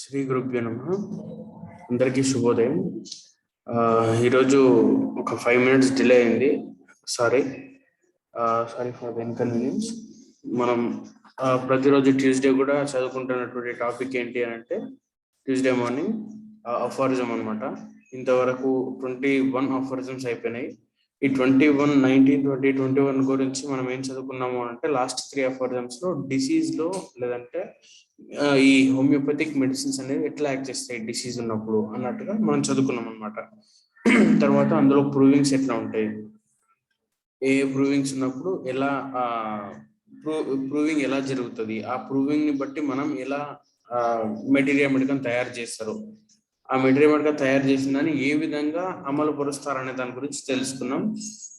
శ్రీ గురుభ్యో నమః. అందరికీ శుభోదయం. ఈరోజు ఒక 5 minutes డిలే అయింది. Sorry for the inconvenience. మనం ప్రతిరోజు ట్యూస్డే కూడా చదువుకుంటున్నటువంటి టాపిక్ ఏంటి అని అంటే ట్యూస్డే మార్నింగ్ అఫారిజం అనమాట. ఇంతవరకు 21 అఫారిజమ్స్ అయిపోయినాయి. ఈ 21, 19, 20, 21 గురించి మనం ఏం చదువుకున్నాము అంటే లాస్ట్ 3 అఫారిజమ్స్ లో డిసీజ్ లో లేదంటే ఈ హోమియోపతిక్ మెడిసిన్స్ అనేవి ఎట్లా యాక్ట్ చేస్తాయి డిసీజ్ ఉన్నప్పుడు అన్నట్టుగా మనం చదువుకున్నాం అనమాట. తర్వాత అందులో ప్రూవింగ్స్ ఎట్లా ఉంటాయి, ఏ ప్రూవింగ్స్ ఉన్నప్పుడు ఎలా ప్రూవింగ్ ఎలా జరుగుతుంది, ఆ ప్రూవింగ్ ని బట్టి మనం ఎలా మెటీరియల్ మెడికల్ తయారు చేస్తారు, ఆ మెటీరియల్ మెడికల్ తయారు చేసిన దాన్ని ఏ విధంగా అమలు పరుస్తారనే దాని గురించి తెలుసుకున్నాం.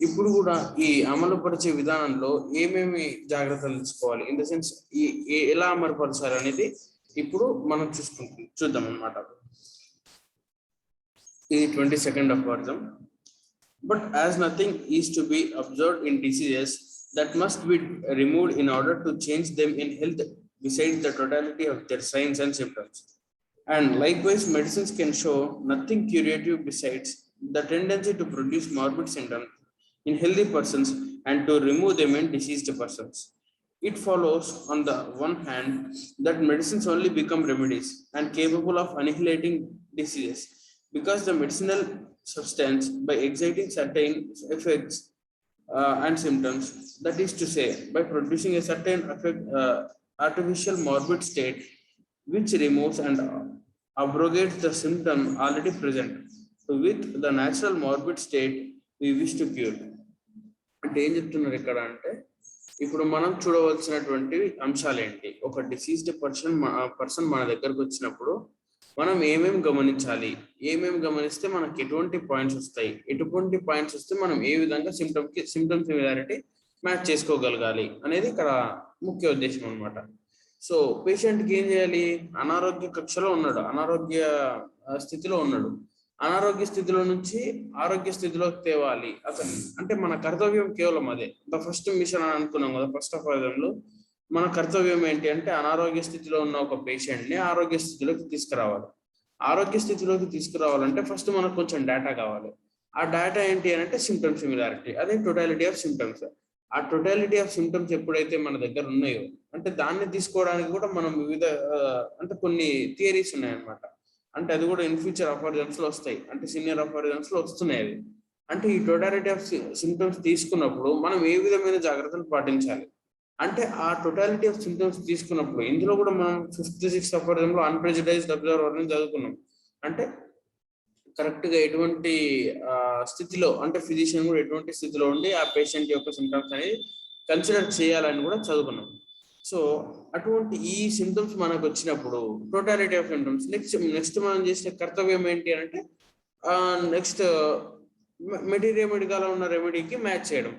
ఇప్పుడు కూడా ఈ అమలు పరిచే విధానంలో ఏమేమి జాగ్రత్తలు తీసుకోవాలి, ఇన్ ద సెన్స్ ఎలా అమలుపరచాలి అనేది ఇప్పుడు మనం చూద్దాం అనమాట. ఇది 22nd అఫారిజం. But as nothing is to be observed in diseases that must be removed in order to change them in health besides the totality of their signs and symptoms. And likewise, medicines can show nothing curative besides the tendency to produce morbid symptoms in healthy persons and to remove them in diseased persons. It follows, on the one hand, that medicines only become remedies and capable of annihilating diseases because the medicinal substance by exciting certain effects and symptoms, that is to say, by producing a certain artificial morbid state which removes and abrogates the symptom already present with the natural morbid state we wish to cure. అంటే ఏం చెప్తున్నారు ఇక్కడ అంటే ఇప్పుడు మనం చూడవలసినటువంటి అంశాలు ఏంటి, ఒక డిసీజ్డ్ పర్సన్ మన దగ్గరకు వచ్చినప్పుడు మనం ఏమేమి గమనించాలి, ఏమేమి గమనిస్తే మనకి ఎటువంటి పాయింట్స్ వస్తాయి, ఎటువంటి పాయింట్స్ వస్తే మనం ఏ విధంగా సిమ్టమ్స్ సిమిలారిటీ మ్యాచ్ చేసుకోగలగాలి అనేది ఇక్కడ ముఖ్య ఉద్దేశం అనమాట. సో పేషెంట్కి ఏం చేయాలి, అనారోగ్య కక్షలో ఉన్నాడు, అనారోగ్య స్థితిలో ఉన్నాడు, అనారోగ్య స్థితిలో నుంచి ఆరోగ్య స్థితిలోకి తేవాలి అతను. అంటే మన కర్తవ్యం కేవలం అదే. ద ఫస్ట్ మిషన్ అని అనుకున్నాం కదా ఫస్ట్ అఫారిజంలో. మన కర్తవ్యం ఏంటి అంటే అనారోగ్య స్థితిలో ఉన్న ఒక పేషెంట్ ని ఆరోగ్య స్థితిలోకి తీసుకురావాలి. ఆరోగ్య స్థితిలోకి తీసుకురావాలంటే ఫస్ట్ మనకు కొంచెం డేటా కావాలి. ఆ డేటా ఏంటి అని అంటే సిమ్టమ్ సిమిలారిటీ, అదే టోటాలిటీ ఆఫ్ సిమ్టమ్స్. ఆ టోటాలిటీ ఆఫ్ సిమ్టమ్స్ ఎప్పుడైతే మన దగ్గర ఉన్నాయో అంటే దాన్ని తీసుకోవడానికి కూడా మనం వివిధ అంటే కొన్ని థియరీస్ ఉన్నాయన్నమాట. అంటే అది కూడా ఇన్ ఫ్యూచర్ అఫారిజమ్స్ లో వస్తాయి, అంటే సీనియర్ అఫారిజమ్స్ లో వస్తున్నాయి అవి. అంటే ఈ టోటాలిటీ ఆఫ్ సిమ్టమ్స్ తీసుకున్నప్పుడు మనం ఏ విధమైన జాగ్రత్తలు పాటించాలి అంటే ఆ టోటాలిటీ ఆఫ్ సిమ్టమ్స్ తీసుకున్నప్పుడు ఇందులో కూడా మనం 5th, 6th అఫారిజంలో అన్ప్రెజుడైజ్డ్ అబ్జర్వర్ అని చదువుకున్నాం. అంటే కరెక్ట్ గా ఎటువంటి స్థితిలో అంటే ఫిజిషియన్ కూడా ఎటువంటి స్థితిలో ఉండి ఆ పేషెంట్ యొక్క సిమ్టమ్స్ అనేది కన్సిడర్ చేయాలని కూడా చదువుకున్నాం. సో అటువంటి ఈ సిమ్టమ్స్ మనకు వచ్చినప్పుడు టోటాలిటీ ఆఫ్ సిమ్టమ్స్ నెక్స్ట్ మనం చేసే కర్తవ్యం ఏంటి అంటే నెక్స్ట్ మెటీరియల్ మెడికల్ ఉన్న రెమెడీకి మ్యాచ్ చేయడం.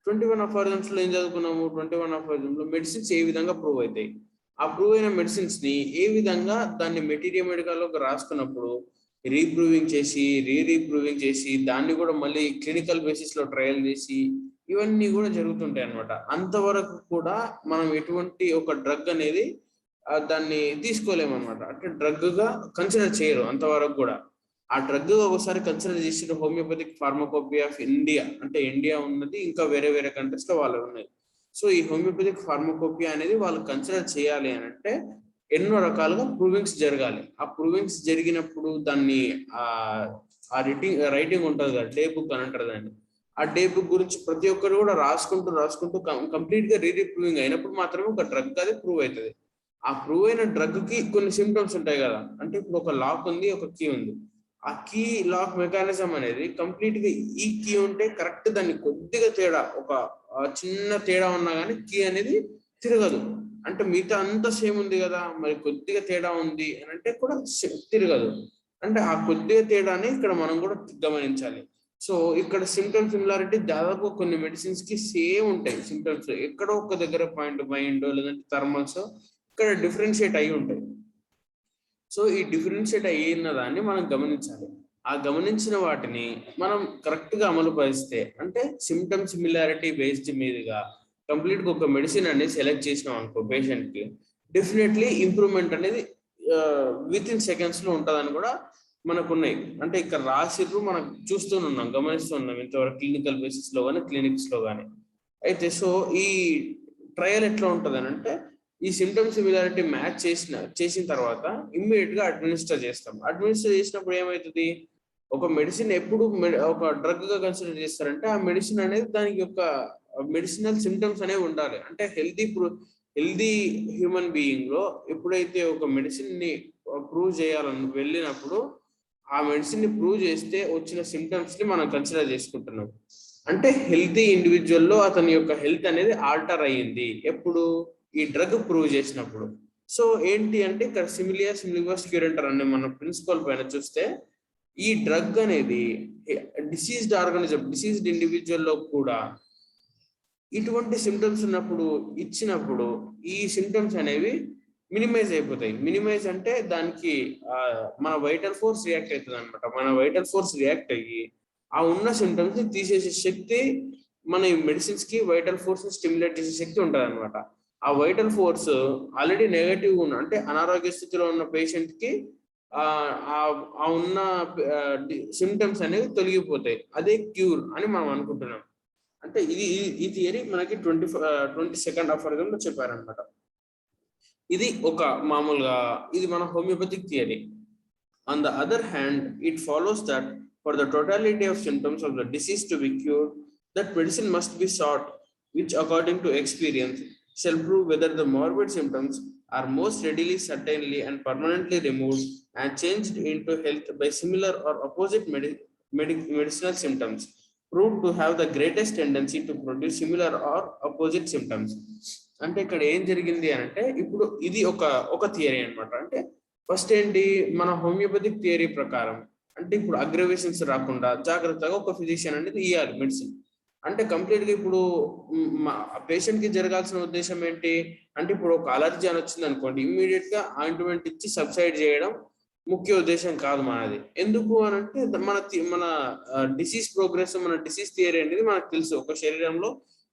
21 అఫారిజమ్స్ లో ఏం చదువుకున్నాము, 21 అఫారిజంలో మెడిసిన్స్ ఏ విధంగా ప్రూవ్ అవుతాయి, ఆ ప్రూవ్ అయిన మెడిసిన్స్ ని ఏ విధంగా దాన్ని మెటీరియల్ మెడికల్ లోకి రాసుకున్నప్పుడు రీప్రూవింగ్ చేసి రీప్రూవింగ్ చేసి దాన్ని కూడా మళ్ళీ క్లినికల్ బేసిస్ లో ట్రయల్ చేసి ఇవన్నీ కూడా జరుగుతుంటాయి అనమాట. అంతవరకు కూడా మనం ఎటువంటి ఒక డ్రగ్ అనేది దాన్ని తీసుకోలేమన్నమాట. అంటే డ్రగ్ గా కన్సిడర్ చేయరు అంతవరకు కూడా. ఆ డ్రగ్ ఒకసారి కన్సిడర్ చేసిన హోమియోపతిక్ ఫార్మకోపీ ఆఫ్ ఇండియా, అంటే ఇండియా ఉన్నది, ఇంకా వేరే వేరే కంట్రీస్ లో వాళ్ళు ఉన్నాయి. సో ఈ హోమియోపతిక్ ఫార్మకోపీ అనేది వాళ్ళు కన్సిడర్ చేయాలి అని అంటే ఎన్నో రకాలుగా ప్రూవింగ్స్ జరగాలి. ఆ ప్రూవింగ్స్ జరిగినప్పుడు దాన్ని ఆ రైటింగ్ ఉంటుంది కదా, డే బుక్ అని అంటారు దాన్ని. ఆ డే బుక్ గురించి ప్రతి ఒక్కరు కూడా రాసుకుంటూ కంప్లీట్ గా రీప్రూవింగ్ అయినప్పుడు మాత్రమే ఒక డ్రగ్ అది ప్రూవ్ అవుతుంది. ఆ ప్రూవ్ అయిన డ్రగ్ కి కొన్ని సిమ్టమ్స్ ఉంటాయి కదా, అంటే ఇప్పుడు ఒక లాక్ ఉంది, ఒక కీ ఉంది. ఆ కీ లాక్ మెకానిజం అనేది కంప్లీట్ గా ఈ కీ ఉంటే కరెక్ట్ దాన్ని కొద్దిగా తేడా, ఒక చిన్న తేడా ఉన్నా కానీ కీ అనేది తిరగదు. అంటే మిగతా అంతా సేమ్ ఉంది కదా, మరి కొద్దిగా తేడా ఉంది అని అంటే కూడా తిరగదు. అంటే ఆ కొద్దిగా తేడాని ఇక్కడ మనం కూడా గమనించాలి. సో ఇక్కడ సిమ్టమ్ సిమిలారిటీ దాదాపు కొన్ని మెడిసిన్స్ కి సేమ్ ఉంటాయి. సిమ్టమ్స్ ఎక్కడో ఒక దగ్గర పాయింట్ మైండ్ లేదంటే థర్మల్స్ ఇక్కడ డిఫరెన్షియేట్ అయి ఉంటాయి. సో ఈ డిఫరెన్షియేట్ అయిన దాన్ని మనం గమనించాలి. ఆ గమనించిన వాటిని మనం కరెక్ట్ గా అమలు పరిస్తే అంటే సిమ్టమ్ సిమిలారిటీ బేస్డ్ మీదుగా కంప్లీట్ గా ఒక మెడిసిన్ అనేది సెలెక్ట్ చేసినాం అనుకో పేషెంట్ కి, డెఫినెట్లీ ఇంప్రూవ్మెంట్ అనేది విత్ ఇన్ సెకండ్స్ లో ఉంటుందని కూడా మనకు ఉన్నాయి. అంటే ఇక్కడ రాసిర్రు మనం చూస్తున్నాం, గమనిస్తున్నాం ఇంతవరకు క్లినికల్ బేసిస్ లో కానీ క్లినిక్స్ లో కానీ. అయితే సో ఈ ట్రయల్ ఎట్లా ఉంటుంది అని అంటే, ఈ సిమ్టమ్స్ సిమిలారిటీ మ్యాచ్ చేసిన తర్వాత ఇమ్మీడియట్ గా అడ్మినిస్టర్ చేస్తాం. అడ్మినిస్టర్ చేసినప్పుడు ఏమవుతుంది, ఒక మెడిసిన్ ఎప్పుడు ఒక డ్రగ్ గా కన్సిడర్ చేస్తారంటే ఆ మెడిసిన్ అనేది దానికి ఒక మెడిసినల్ సిమ్టమ్స్ అనేవి ఉండాలి. అంటే హెల్దీ హ్యూమన్ బీయింగ్ లో ఎప్పుడైతే ఒక మెడిసిన్ ని ప్రూవ్ చేయాలని వెళ్ళినప్పుడు ఆ మెడిసిన్ ని ప్రూవ్ చేస్తే వచ్చిన సిమ్టమ్స్ ని మనం కన్సిడర్ చేసుకుంటున్నాం. అంటే హెల్తీ ఇండివిజువల్ లో అతని యొక్క హెల్త్ అనేది ఆల్టర్ అయ్యింది ఎప్పుడు, ఈ డ్రగ్ ప్రూవ్ చేసినప్పుడు. సో ఏంటి అంటే ఇక్కడ సిమిలియస్ క్యూరెంటర్ అనే మన ప్రిన్సిపల్ పైన చూస్తే, ఈ డ్రగ్ అనేది డిసీజ్డ్ ఆర్గానిజం, డిసీజ్డ్ ఇండివిజువల్ లో కూడా ఇటువంటి సిమ్టమ్స్ ఇచ్చినప్పుడు ఈ సిమ్టమ్స్ అనేవి మినిమైజ్ అయిపోతాయి. మినిమైజ్ అంటే దానికి మన వైటల్ ఫోర్స్ రియాక్ట్ అవుతుంది అనమాట. మన వైటల్ ఫోర్స్ రియాక్ట్ అయ్యి ఆ ఉన్న సిమ్టమ్స్ ని తీసేసే శక్తి మన మెడిసిన్స్ కి వైటల్ ఫోర్స్ ని స్టిమ్యులేట్ చేసే శక్తి ఉంటుంది అనమాట. ఆ వైటల్ ఫోర్స్ ఆల్రెడీ నెగటివ్ ఉన్న, అంటే అనారోగ్య స్థితిలో ఉన్న పేషెంట్ కి ఆ ఉన్న సిమ్టమ్స్ అనేవి తొలగిపోతాయి. అదే క్యూర్ అని మనం అనుకుంటున్నాం. అంటే ఈ థియరీ మనకి 22nd ఆఫర్గంలో చెప్పారనమాట. ఇది ఒక మామూలుగా ఇది మన homoeopathic theory. On the other hand, it follows that for the totality of symptoms of the disease to be cured, that medicine must be sought which according to experience shall prove whether the morbid symptoms are most readily, certainly and permanently removed and changed into health by similar or opposite medicinal symptoms proved to have the greatest tendency to produce similar or opposite symptoms. అంటే ఇక్కడ ఏం జరిగింది అని అంటే, ఇప్పుడు ఇది ఒక theory అనమాట. అంటే ఫస్ట్ ఏంటి, మన హోమియోపతిక్ థియరీ ప్రకారం అంటే ఇప్పుడు అగ్రవేషన్స్ రాకుండా జాగ్రత్తగా ఒక ఫిజిషియన్ అనేది ఇవ్వాలి మెడిసిన్. అంటే కంప్లీట్ గా ఇప్పుడు పేషెంట్ కి జరగాల్సిన ఉద్దేశం ఏంటి అంటే, ఇప్పుడు ఒక అలర్జీ అని వచ్చింది అనుకోండి, ఇమ్మీడియట్ గా ఆయింట్మెంట్ ఇచ్చి సబ్సైడ్ చేయడం ముఖ్య ఉద్దేశం కాదు మనది. ఎందుకు అని అంటే, మన డిసీజ్ ప్రోగ్రెస్, మన డిసీజ్ థియరీ అనేది మనకు తెలుసు. ఒక శరీరంలో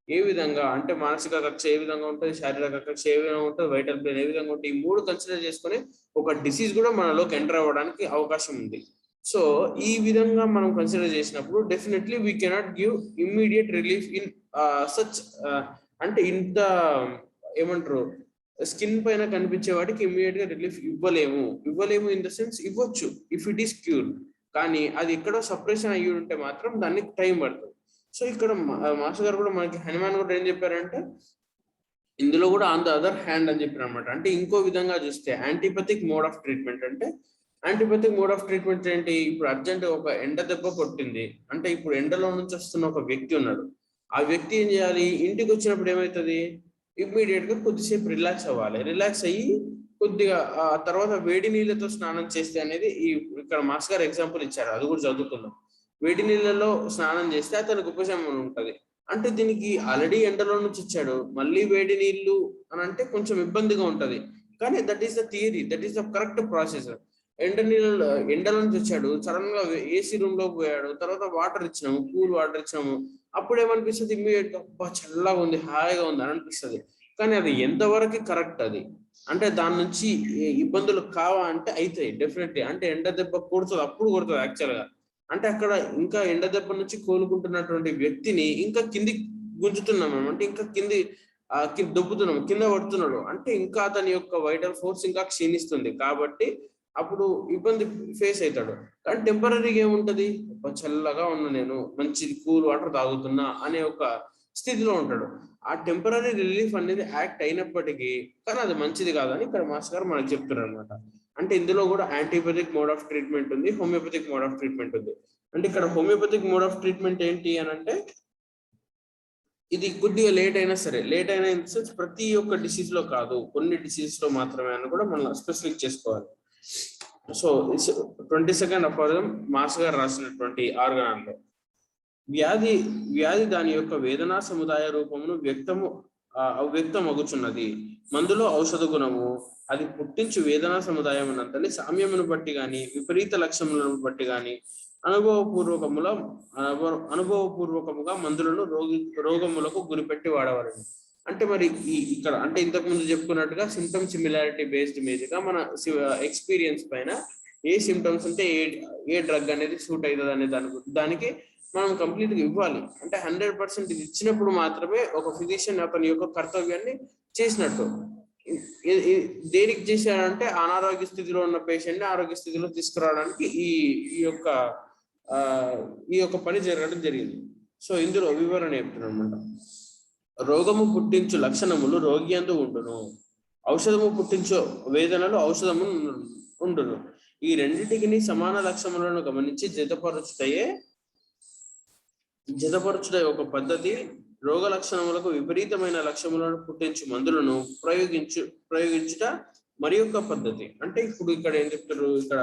ఏ విధంగా అంటే మానసిక కక్ష ఏ విధంగా ఉంటుంది, శారీరక కక్ష ఏ విధంగా ఉంటుంది, వైటల్ బ్రెయిన్ ఏ విధంగా ఉంటుంది, ఈ మూడు కన్సిడర్ చేసుకుని ఒక డిసీజ్ కూడా మనలోకి ఎంటర్ అవ్వడానికి అవకాశం ఉంది. సో ఈ విధంగా మనం కన్సిడర్ చేసినప్పుడు definitely we cannot give immediate relief in such, అంటే ఇంత ఏమంటారు, స్కిన్ పైన కనిపించే వాటికి ఇమ్మీడియట్ గా రిలీఫ్ ఇవ్వలేము ఇన్ ద సెన్స్ ఇవ్వచ్చు ఇఫ్ ఇట్ ఈస్ క్యూర్. కానీ అది ఎక్కడో సపరేషన్ అయ్యి ఉంటే మాత్రం దానికి టైం పడుతుంది. సో ఇక్కడ మాస్టర్ గారు కూడా మనకి హనుమాన్ కూడా ఏం చెప్పారంటే, ఇందులో కూడా ఆన్ ద అదర్ హ్యాండ్ అని చెప్పారు అనమాట. అంటే ఇంకో విధంగా చూస్తే యాంటీపతిక్ మోడ్ ఆఫ్ ట్రీట్మెంట్ అంటే, యాంటీపతిక్ మోడ్ ఆఫ్ ట్రీట్మెంట్ ఏంటి, ఇప్పుడు అర్జెంట్ ఒక ఎండ దెబ్బ కొట్టింది అంటే, ఇప్పుడు ఎండలో నుంచి వస్తున్న ఒక వ్యక్తి ఉన్నాడు, ఆ వ్యక్తి ఏం చేయాలి, ఇంటికి వచ్చినప్పుడు ఏమవుతుంది, ఇమ్మీడియట్ గా కొద్దిసేపు రిలాక్స్ అవ్వాలి. రిలాక్స్ అయ్యి కొద్దిగా తర్వాత వేడి నీళ్ళతో స్నానం చేస్తే అనేది ఇక్కడ మాస్ గారు ఎగ్జాంపుల్ ఇచ్చారు, అది కూడా చదువుకుందాం. వేడి నీళ్ళలో స్నానం చేస్తే అతనికి ఉపశమనం ఉంటది. అంటే దీనికి ఆల్రెడీ ఎండలో నుంచి వచ్చాడు, మళ్ళీ వేడి నీళ్లు అని అంటే కొంచెం ఇబ్బందిగా ఉంటది. కానీ that is the theory, that is the correct process. ఎండల నుంచి వచ్చాడు, సడన్ గా ఏసీ రూమ్ లో పోయాడు, తర్వాత వాటర్ ఇచ్చినాము, కూల్ వాటర్ ఇచ్చినాము, అప్పుడు ఏమనిపిస్తుంది, ఇమ్మీడియట్ గా చల్లగా ఉంది, హాయిగా ఉంది అని అనిపిస్తుంది. కానీ అది ఎంతవరకు కరెక్ట్ అది, అంటే దాని నుంచి ఇబ్బందులు కావా అంటే అవుతాయి డెఫినెట్లీ. అంటే ఎండ దెబ్బ కొడుతుంది, అప్పుడు కొడుతుంది యాక్చువల్ గా. అంటే అక్కడ ఇంకా ఎండ దెబ్బ నుంచి కోలుకుంటున్నటువంటి వ్యక్తిని ఇంకా కింది గుంజుతున్నాం మనం, అంటే ఇంకా దొబ్బుతున్నాం, కింద పడుతున్నాడు అంటే ఇంకా అతని యొక్క వైటల్ ఫోర్స్ ఇంకా క్షీణిస్తుంది. కాబట్టి అప్పుడు ఇబ్బంది ఫేస్ అవుతాడు. కానీ టెంపరీగా ఏముంటది, చల్లగా ఉన్నా, నేను మంచి కూల్ వాటర్ తాగుతున్నా అనే ఒక స్థితిలో ఉంటాడు. ఆ టెంపరీ రిలీఫ్ అనేది యాక్ట్ అయినప్పటికీ కానీ అది మంచిది కాదని ఇక్కడ మాస్టర్ గారు మనకు చెప్తున్నారు అనమాట. అంటే ఇందులో కూడా యాంటీబయోటిక్ మోడ్ ఆఫ్ ట్రీట్మెంట్ ఉంది, హోమియోపతిక్ మోడ్ ఆఫ్ ట్రీట్మెంట్ ఉంది. అంటే ఇక్కడ హోమియోపతిక్ మోడ్ ఆఫ్ ట్రీట్మెంట్ ఏంటి అని అంటే, ఇది కొద్దిగా లేట్ అయినా సరే, లేట్ అయినా ఇన్ సెన్స్ ప్రతి ఒక్క డిసీజ్ లో కాదు, కొన్ని డిసీజ్ లో మాత్రమే అని కూడా మనం స్పెసిఫిక్ చేసుకోవాలి. సో 22nd ఆఫర్గం మాస్ గారు రాసినటువంటి ఆర్గానంలో, వ్యాధి దాని యొక్క వేదనా సముదాయ రూపమును వ్యక్తం అగుచున్నది. మందులో ఔషధ గుణము అది పుట్టించు వేదనా సముదాయం అన్నంతని సామ్యమును బట్టి గాని విపరీత లక్ష్యములను బట్టి గాని అనుభవపూర్వకముగా మందులను రోగములకు గురిపెట్టి వాడవాలని. అంటే మరి ఇక్కడ అంటే ఇంతకు ముందు చెప్పుకున్నట్టుగా సిమ్టమ్ సిమిలారిటీ బేస్డ్ మీదుగా మన ఎక్స్పీరియన్స్ పైన ఏ సిమ్టమ్స్ ఉంటే ఏ డ్రగ్ అనేది సూట్ అవుతుంది అనే దానికి మనం కంప్లీట్ గా ఇవ్వాలి. అంటే 100% ఇది ఇచ్చినప్పుడు మాత్రమే ఒక ఫిజిషియన్ అతని యొక్క కర్తవ్యాన్ని చేసినట్టు. దేనికి చేశాడంటే అనారోగ్య స్థితిలో ఉన్న పేషెంట్ ని ఆరోగ్య స్థితిలో తీసుకురావడానికి ఈ ఈ యొక్క ఆ ఈ యొక్క పని జరగడం జరిగింది. సో ఇందులో వివరణ చెప్తున్నాను అనమాట. రోగము పుట్టించు లక్షణములు రోగి యందు ఉండును, ఔషధము పుట్టించు వేదనలు ఔషధము ఉండును. ఈ రెండింటికి సమాన లక్షణములను గమనించి జతపరచుట ఒక పద్ధతి. రోగ లక్షణములకు విపరీతమైన లక్షణములను పుట్టించు మందులను ప్రయోగించుట మరి ఒక పద్ధతి. అంటే ఇప్పుడు ఇక్కడ ఏం చెప్తారు, ఇక్కడ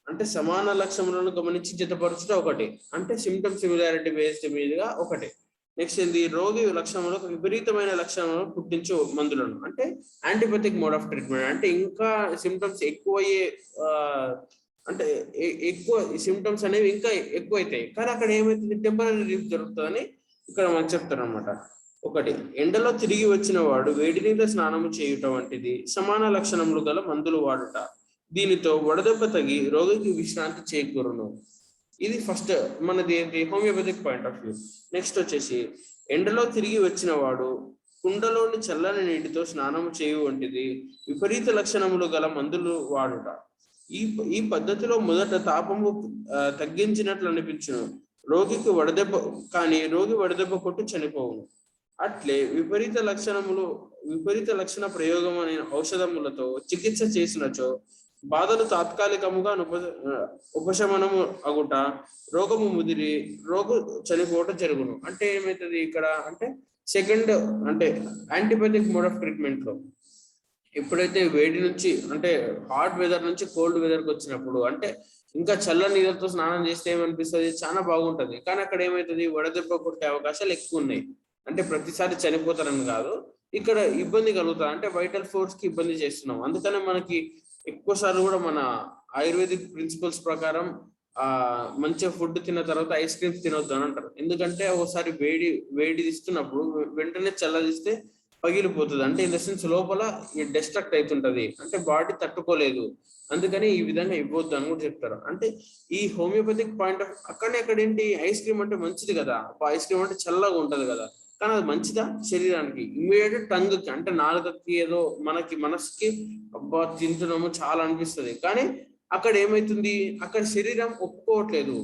అంటే సమాన లక్షణములను గమనించి జతపరచుట ఒకటి, అంటే సిమ్టమ్ సిమిలారిటీ బేస్డ్ మీదుగా ఒకటి. నెక్స్ట్ ఏంది, రోగి లక్షణములకు విపరీతమైన లక్షణాలను పుట్టించు మందులను, అంటే యాంటీపతిక్ మోడ్ ఆఫ్ ట్రీట్మెంట్. అంటే ఇంకా సిమ్టమ్స్ ఎక్కువయ్యే అంటే ఎక్కువ సిమ్టమ్స్ అనేవి ఇంకా ఎక్కువ అవుతాయి, కానీ అక్కడ ఏమైతుంది, టెంపరీ రిలీఫ్ జరుగుతుందని ఇక్కడ మనకు చెప్తారు అనమాట. ఒకటి, ఎండలో తిరిగి వచ్చిన వాడు వేడి నీళ్ళ స్నానము చేయుట వంటిది సమాన లక్షణములు గల మందులు వాడుట. దీనితో వడదెబ్బ తగి రోగికి విశ్రాంతి చేకూరును. ఇది ఫస్ట్ మనది ఏంటి, homoeopathic point of view. Next వచ్చేసి, ఎండలో తిరిగి వచ్చిన వాడు కుండలోని చల్లని నీటితో స్నానము చేయు వంటిది విపరీత లక్షణములు గల మందులు వాడుట. ఈ పద్ధతిలో మొదట తాపము తగ్గించినట్లు అనిపించును, రోగికి వడదెబ్బ కానీ రోగి వడదెబ్బ కొట్టి చనిపోవును. అట్లే విపరీత లక్షణ ప్రయోగం అనే ఔషధములతో చికిత్స చేసినచో బాధలు తాత్కాలికముగా ఉపశమనము అగుట, రోగము ముదిరి రోగు చనిపోవటం జరుగును. అంటే ఏమవుతుంది ఇక్కడ అంటే సెకండ్ అంటే యాంటీబయాటిక్ మోడ్ ఆఫ్ ట్రీట్మెంట్ లో ఎప్పుడైతే వేడి నుంచి అంటే హాట్ వెదర్ నుంచి కోల్డ్ వెదర్కి వచ్చినప్పుడు అంటే ఇంకా చల్లని నీళ్ళతో స్నానం చేస్తే ఏమనిపిస్తుంది, చాలా బాగుంటది. కానీ అక్కడ ఏమవుతుంది, వడదెబ్బ కొట్టే అవకాశాలు ఎక్కువ ఉన్నాయి. అంటే ప్రతిసారి చనిపోతారని కాదు, ఇక్కడ ఇబ్బంది కలుగుతుంది, అంటే వైటల్ ఫోర్స్ కి ఇబ్బంది చేస్తున్నాం. అందుకనే మనకి ఎక్కువ సార్లు కూడా మన ఆయుర్వేదిక్ ప్రిన్సిపల్స్ ప్రకారం మంచిగా ఫుడ్ తిన్న తర్వాత ఐస్ క్రీమ్స్ తినొద్దు అని అంటారు. ఎందుకంటే ఒకసారి వేడి ఇస్తున్నప్పుడు వెంటనే చల్లదిస్తే పగిలిపోతుంది, అంటే ఇన్ ద సెన్స్ లోపల డిస్ట్రక్ట్ అవుతుంటది, అంటే బాడీ తట్టుకోలేదు. అందుకని ఈ విధంగా ఇవ్వద్దు అని కూడా చెప్తారు. అంటే ఈ హోమియోపతిక్ పాయింట్ ఆఫ్ అక్కడనే అక్కడ ఏంటి, ఐస్ క్రీమ్ అంటే మంచిది కదా, ఐస్ క్రీమ్ అంటే చల్లగా ఉంటది కదా, కానీ అది మంచిదా శరీరానికి? ఇమ్మీడియట్ టంగ్ కి అంటే నాలుకకి ఏదో మనకి మనసుకి అబ్బా తింటున్నాము చాలా అనిపిస్తుంది, కానీ అక్కడ ఏమైతుంది, అక్కడ శరీరం ఒప్పుకోవట్లేదు.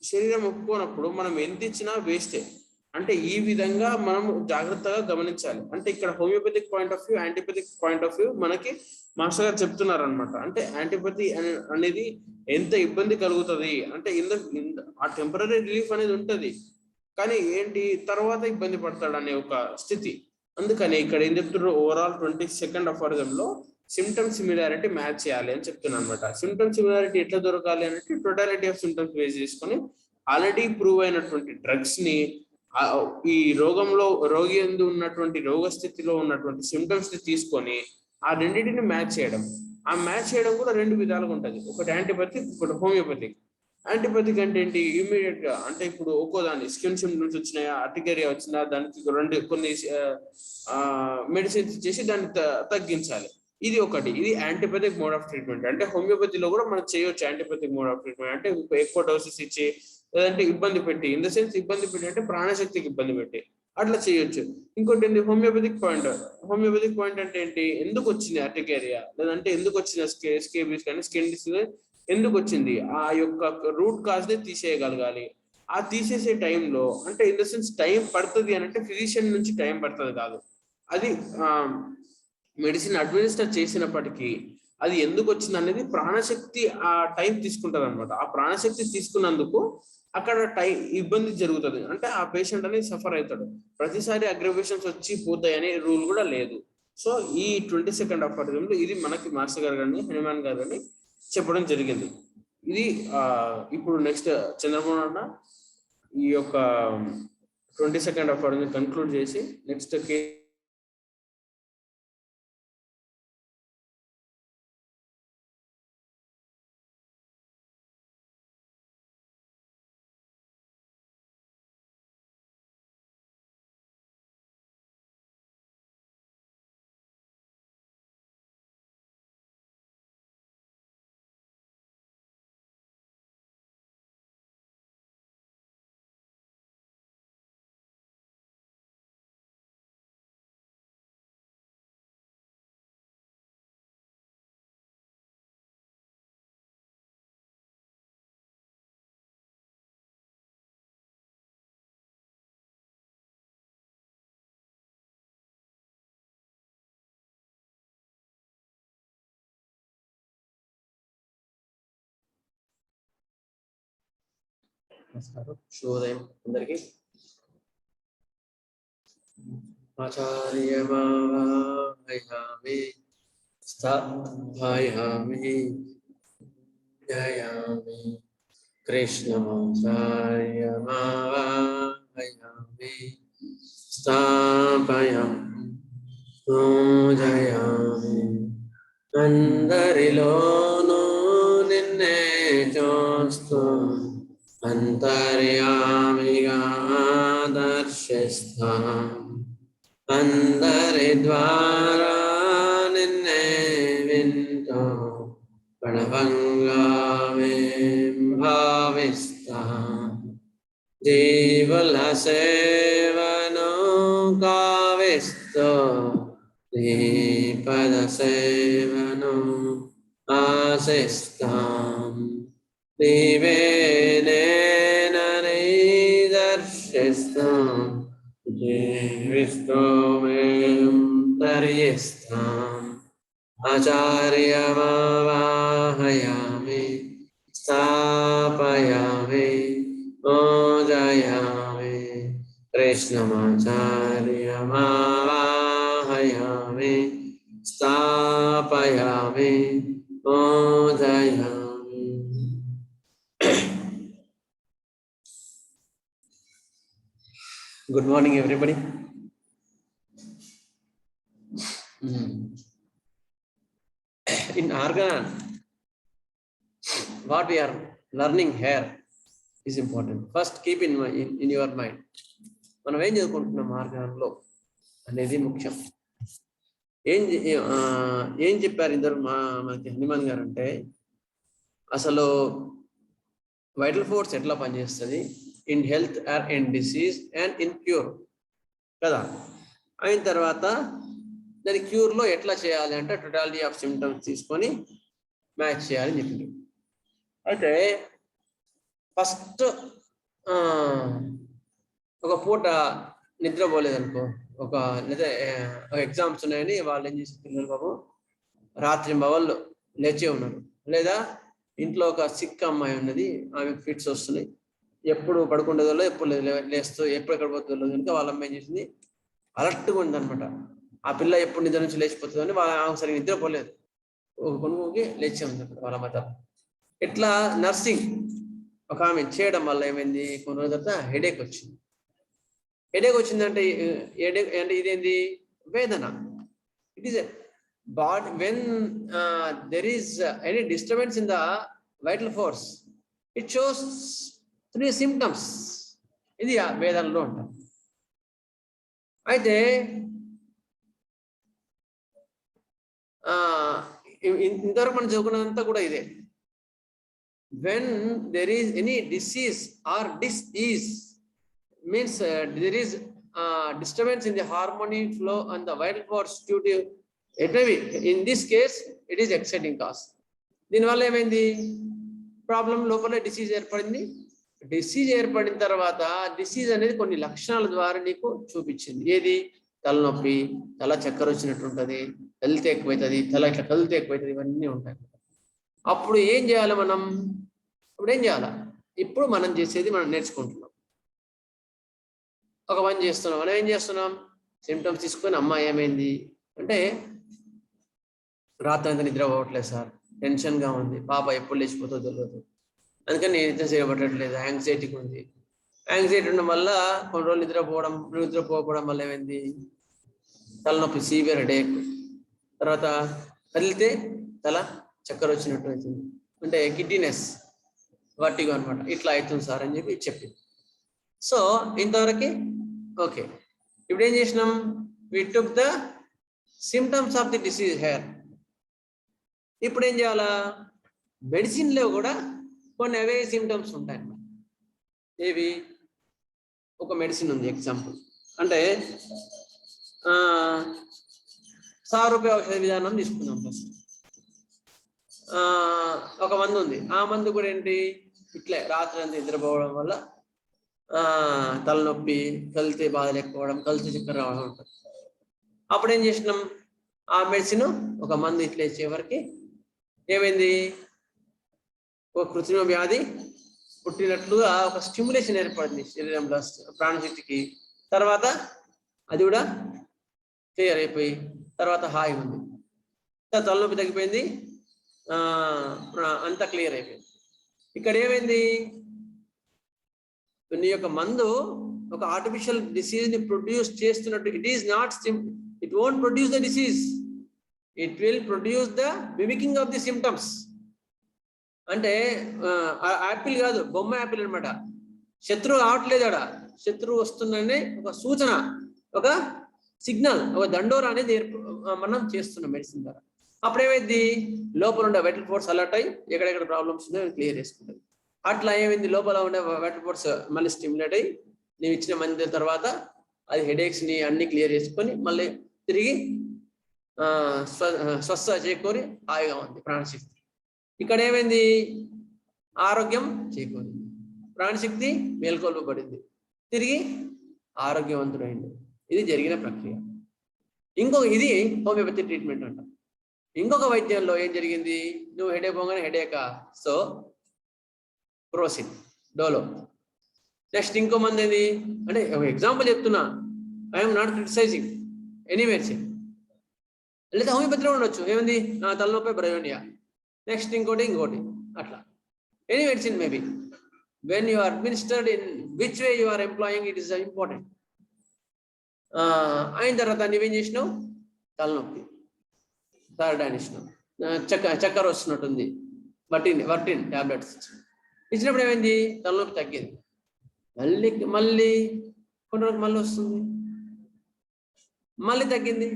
శరీరం ఒప్పుకోనప్పుడు మనం ఎంత ఇచ్చినా వేస్టే. అంటే ఈ విధంగా మనం జాగ్రత్తగా గమనించాలి. అంటే ఇక్కడ homeopathic point of view, antipathic point of view మనకి మాస్టర్ గారు చెప్తున్నారు అనమాట. అంటే యాంటీపతి అనేది ఎంత ఇబ్బంది కలుగుతుంది అంటే ఆ టెంపరీ రిలీఫ్ అనేది ఉంటది, కానీ ఏంటి తర్వాత ఇబ్బంది పడతాడు అనే ఒక స్థితి. అందుకని ఇక్కడ ఏం చెప్తున్నారు, ఓవరాల్ 22nd అఫారిజం లో సిమ్టమ్ సిమిలారిటీ మ్యాచ్ చేయాలి అని చెప్తున్నాను అనమాట. సిమ్టమ్ సిమిలారిటీ ఎట్లా దొరకాలి అంటే టోటాలిటీ ఆఫ్ సిమ్టమ్స్ బేస్ చేసుకొని ఆల్రెడీ ప్రూవ్ అయినటువంటి డ్రగ్స్ ని ఈ రోగి యందు ఉన్నటువంటి రోగ స్థితిలో ఉన్నటువంటి సిమ్టమ్స్ ని తీసుకొని ఆ రెండింటిని మ్యాచ్ చేయడం. ఆ మ్యాచ్ చేయడం కూడా రెండు విధాలుగా ఉంటుంది, ఒకటి యాంటీపతిక్, ఒకటి హోమియోపతిక్. యాంటీపతిక్ అంటే ఏంటి, ఇమీడియట్ గా అంటే ఇప్పుడు ఒక్కోదాన్ని స్కిన్ సిమ్టమ్స్ వచ్చినాయా, అర్టికేరియా వచ్చినా దానికి కొన్ని మెడిసిన్స్ ఇచ్చేసి దాన్ని తగ్గించాలి. ఇది ఒకటి, ఇది యాంటీపతిక్ మోడ్ ఆఫ్ ట్రీట్మెంట్. అంటే హోమియోపతిలో కూడా మనం చేయొచ్చు యాంటీపతిక్ మోడ్ ఆఫ్ ట్రీట్మెంట్. అంటే ఎక్కువ డోసెస్ ఇచ్చి లేదంటే ఇబ్బంది పెట్టి, ఇన్ ద సెన్స్ ఇబ్బంది పెట్టి అంటే ప్రాణశక్తికి ఇబ్బంది పెట్టి అట్లా చేయొచ్చు. ఇంకోటి ఏంటి, హోమియోపతిక్ పాయింట్. హోమియోపతిక్ పాయింట్ అంటే ఏంటి, ఎందుకు వచ్చింది అర్టికేరియా లేదంటే ఎందుకు వచ్చిన స్కేబీస్ కానీ స్కిన్ డిసీజ్ ఎందుకు వచ్చింది, ఆ యొక్క రూట్ కాజ్ ని తీసేయగలగాలి. ఆ తీసేసే టైంలో అంటే ఇన్ ద సెన్స్ టైం పడుతుంది అని అంటే ఫిజిషియన్ నుంచి టైం పడుతుంది కాదు, అది మెడిసిన్ అడ్మినిస్టర్ చేసినప్పటికీ అది ఎందుకు వచ్చింది అనేది ప్రాణశక్తి ఆ టైం తీసుకుంటది అనమాట. ఆ ప్రాణశక్తి తీసుకున్నందుకు అక్కడ ఇబ్బంది జరుగుతుంది, అంటే ఆ పేషెంట్ అనేది సఫర్ అవుతాడు. ప్రతిసారి అగ్రవేషన్స్ వచ్చి పోతాయనే రూల్ కూడా లేదు. సో ఈ 22nd అఫారిజం లో ఇది మనకి మాస్టర్ గారు కానీ హనుమాన్ గారు కానీ చెప్పడం జరిగింది. ఇది ఇప్పుడు నెక్స్ట్ చంద్రమోహన్ అన్న ఈ యొక్క 22nd అఫారిజం కన్క్లూడ్ చేసి నెక్స్ట్ నమస్కారం, శుభోదయం అందరికీ. ఆచార్యమావహయామి స్థాపయామి ధ్యాయామి కృష్ణమాచార్యమావహయామి స్థాపయామి పూజయామి. అందరిలోనూ నిన్నే చూస్తూ అంతర్యామిగా దర్శిస్తాం. అందరి ద్వారా నిన్నే వింటూ ప్రణవంగా భావిస్తాం. జీవుల సేవను కావిస్తూ నీ పద సేవను ఆశిస్తాం. నీవే నేనని దర్శిస్తాం. జీవిస్తూ మేం తరిస్తాం. ఆచార్యమావహయామి స్థాపయామి పూజయామి. కృష్ణమాచార్యమావహయామి స్థాపయామి పూజయామి. Good morning, everybody. In organ, what we are learning here is important. First, keep in your mind. మనం ఏం చదువుకుంటున్నాం ఆర్గాన్లో అనేది ముఖ్యం. ఏం చెప్పారు ఇద్దరు మనకి హనుమాన్ గారు అంటే, అసలు వైటల్ ఫోర్స్ ఎట్లా పనిచేస్తుంది in health or in disease and in cure కదా. అయిన తర్వాత దాని క్యూర్లో ఎట్లా చేయాలి అంటే టోటాలిటీ ఆఫ్ సిమ్టమ్స్ తీసుకొని మ్యాచ్ చేయాలని చెప్పింది. అయితే ఫస్ట్ ఒక పూట నిద్రపోలేదనుకో, ఒక ఎగ్జామ్స్ ఉన్నాయని వాళ్ళు ఏం చేసే పిల్లలు బాబు రాత్రి బవళ్ళు లేచే ఉన్నారు. లేదా ఇంట్లో ఒక సిక్ అమ్మాయి ఉన్నది, ఆమెకు ఫిట్స్ వస్తున్నాయి, ఎప్పుడు పడుకుంటుందో ఎప్పుడు లేస్తూ ఎప్పుడు ఎక్కడ పోతుందో కనుక వాళ్ళ అమ్మాయి ఏం చేసింది, అలర్ట్గా ఉందనమాట. ఆ పిల్ల ఎప్పుడు నిద్ర నుంచి లేచిపోతుందని వాళ్ళ సరిగ్గా నిద్రపోలేదు, ఒక కొనుగోకి లేచే ఉంది వాళ్ళ మత. ఇట్లా నర్సింగ్ ఒక ఆమె చేయడం వల్ల ఏమైంది, కొన్ని రోజుల తర్వాత హెడేక్ వచ్చింది. హెడేక్ వచ్చిందంటే హెడేక్ అంటే ఇదేంది, వేదన. It is body when there is any disturbance in the vital force, it shows 3 symptoms. ఇది వేదనలో ఉంటాం. అయితే ఇంతవరకు మనం చదువుకున్నదంతా కూడా ఇదే. When there is any disease or disease means there is disturbance in the harmony flow and the vital force due to it may be, in this case it is exciting cause. దీని వల్ల ఏమైంది, problem లోపల disease ఏర్పడింది. Disease ఏర్పడిన తర్వాత disease అనేది కొన్ని లక్షణాల ద్వారా నీకు చూపించింది. ఏది, తలనొప్పి, తల చక్కర వచ్చినట్టు ఉంటుంది, హెల్త్ ఎక్కువైతుంది, తల ఇట్లా కదిలితే ఎక్కువైతుంది, ఇవన్నీ ఉంటాయి. అప్పుడు ఏం చేయాలి మనం, ఇప్పుడు మనం చేసేది మనం నేర్చుకుంటున్నాం. ఒక పని చేస్తున్నాం. మనం ఏం చేస్తున్నాం, సిమ్టమ్స్ తీసుకొని అమ్మ ఏమైంది అంటే, రాత్రి అంతా నిద్ర పోవట్లేదు సార్, టెన్షన్గా ఉంది, పాప ఎప్పుడు లేచిపోతుందో తెలియదు, అందుకని నేను నిద్ర చేయబట్టట్లేదు, యాంగ్జైటీగా ఉంది. యాంగ్జైటీ ఉండడం వల్ల కొన్ని రోజులు నిద్రపోకపోవడం వల్ల ఏమైంది, తలనొప్పి, సీవియర్ హెడేక్, తర్వాత కదిలితే తల చక్కర వచ్చినట్టు అవుతుంది, అంటే గిడ్డినెస్, వర్టిగో అనమాట, ఇట్లా అవుతుంది సార్ అని చెప్పి చెప్పింది. సో ఇంతవరకు ఓకే. ఇప్పుడు ఏం చేసినాం, we took the symptoms of the disease here. ఇప్పుడు ఏం చేయాలా, మెడిసిన్లో కూడా కొన్ని అవే సిమ్టమ్స్ ఉంటాయి అన్నమాట. ఏవి, ఒక మెడిసిన్ ఉంది ఎగ్జాంపుల్ అంటే 100 రూపాయల ఔషధ విధానం తీసుకుందాం. ఫస్ట్ ఒక మందు ఉంది, ఆ మందు కూడా ఏంటి, ఇట్లే రాత్రి అంతా నిద్రపోవడం వల్ల తలనొప్పి, కలితే బాధ లేకపోవడం, కలిసి చక్కెర రావడం ఉంటుంది. అప్పుడు ఏం చేసినాం, ఆ మెడిసిన్ ఒక మందు ఇట్లా ఇచ్చే వరకు ఏమైంది, ఒక కృత్రిమ వ్యాధి పుట్టినట్లుగా ఒక స్టిమ్యులేషన్ ఏర్పడింది శరీరంలో ప్రాణశక్తికి. తర్వాత అది కూడా క్లియర్ అయిపోయి తర్వాత హాయి ఉంది, తలనొప్పి తగ్గిపోయింది, అంతా క్లియర్ అయిపోయింది. ఇక్కడ ఏమైంది, నీ యొక్క మందు ఒక ఆర్టిఫిషియల్ డిసీజ్ ని ప్రొడ్యూస్ చేస్తున్నట్టు, it is not it won't produce the disease, it will produce the mimicking of the symptoms. అంటే యాపిల్ కాదు, బొమ్మ యాపిల్ అనమాట. శత్రువు రావట్లేదు, అక్కడ శత్రువు వస్తుందనే ఒక సూచన, ఒక సిగ్నల్, ఒక దండోరా అనేది మనం చేస్తున్నాం మెడిసిన్ ద్వారా. అప్పుడేమైంది, లోపల ఉండే వైటల్ ఫోర్స్ అలర్ట్ అయ్యి ఎక్కడెక్కడ ప్రాబ్లమ్స్ ఉన్నాయో క్లియర్ చేసుకుంటుంది. అట్లా ఏమైంది, లోపల ఉండే వైటల్ ఫోర్స్ మళ్ళీ స్టిమ్యులేట్ అయ్యి నేను ఇచ్చిన మంది తర్వాత అది హెడేక్స్ ని అన్ని క్లియర్ చేసుకొని మళ్ళీ తిరిగి స్వస్థ చేకూరి హాయిగా ఉంది ప్రాణశక్తి. ఇక్కడ ఏమైంది, ఆరోగ్యం చేకూరింది, ప్రాణశక్తి మేల్కొల్పబడింది, తిరిగి ఆరోగ్యవంతుడైంది. ఇది జరిగిన ప్రక్రియ. ఇది హోమియోపతి ట్రీట్మెంట్ అంట. ఇంకొక వైద్యంలో ఏం జరిగింది, నువ్వు హెడేక్ పోగానే హెడేకా, సో ప్రోసిన్, డోలో. నెక్స్ట్ ఇంకో మంది ఏంది అంటే, ఒక ఎగ్జాంపుల్ చెప్తున్నా, I'm not criticising any medicine. లేదా హోమియోపతిలో ఉండొచ్చు, ఏమైంది, తలనొప్పి బ్రయోనియా, నెక్స్ట్ ఇంకోటి అట్లా. Any medicine maybe, when you are administered in which way you are employing, it is important. అయిన తర్వాత నువ్వేం చేసినావు, తలనొప్పి థైరాయిడ్ ఇచ్చినావు, చక్కెర వస్తున్నట్టుంది, వర్టిన్ టాబ్లెట్స్ ఇచ్చినప్పుడు ఏమైంది, తలనొప్పి తగ్గింది. మళ్ళీ కొన్ని రోజులు మళ్ళీ వస్తుంది, మళ్ళీ తగ్గింది,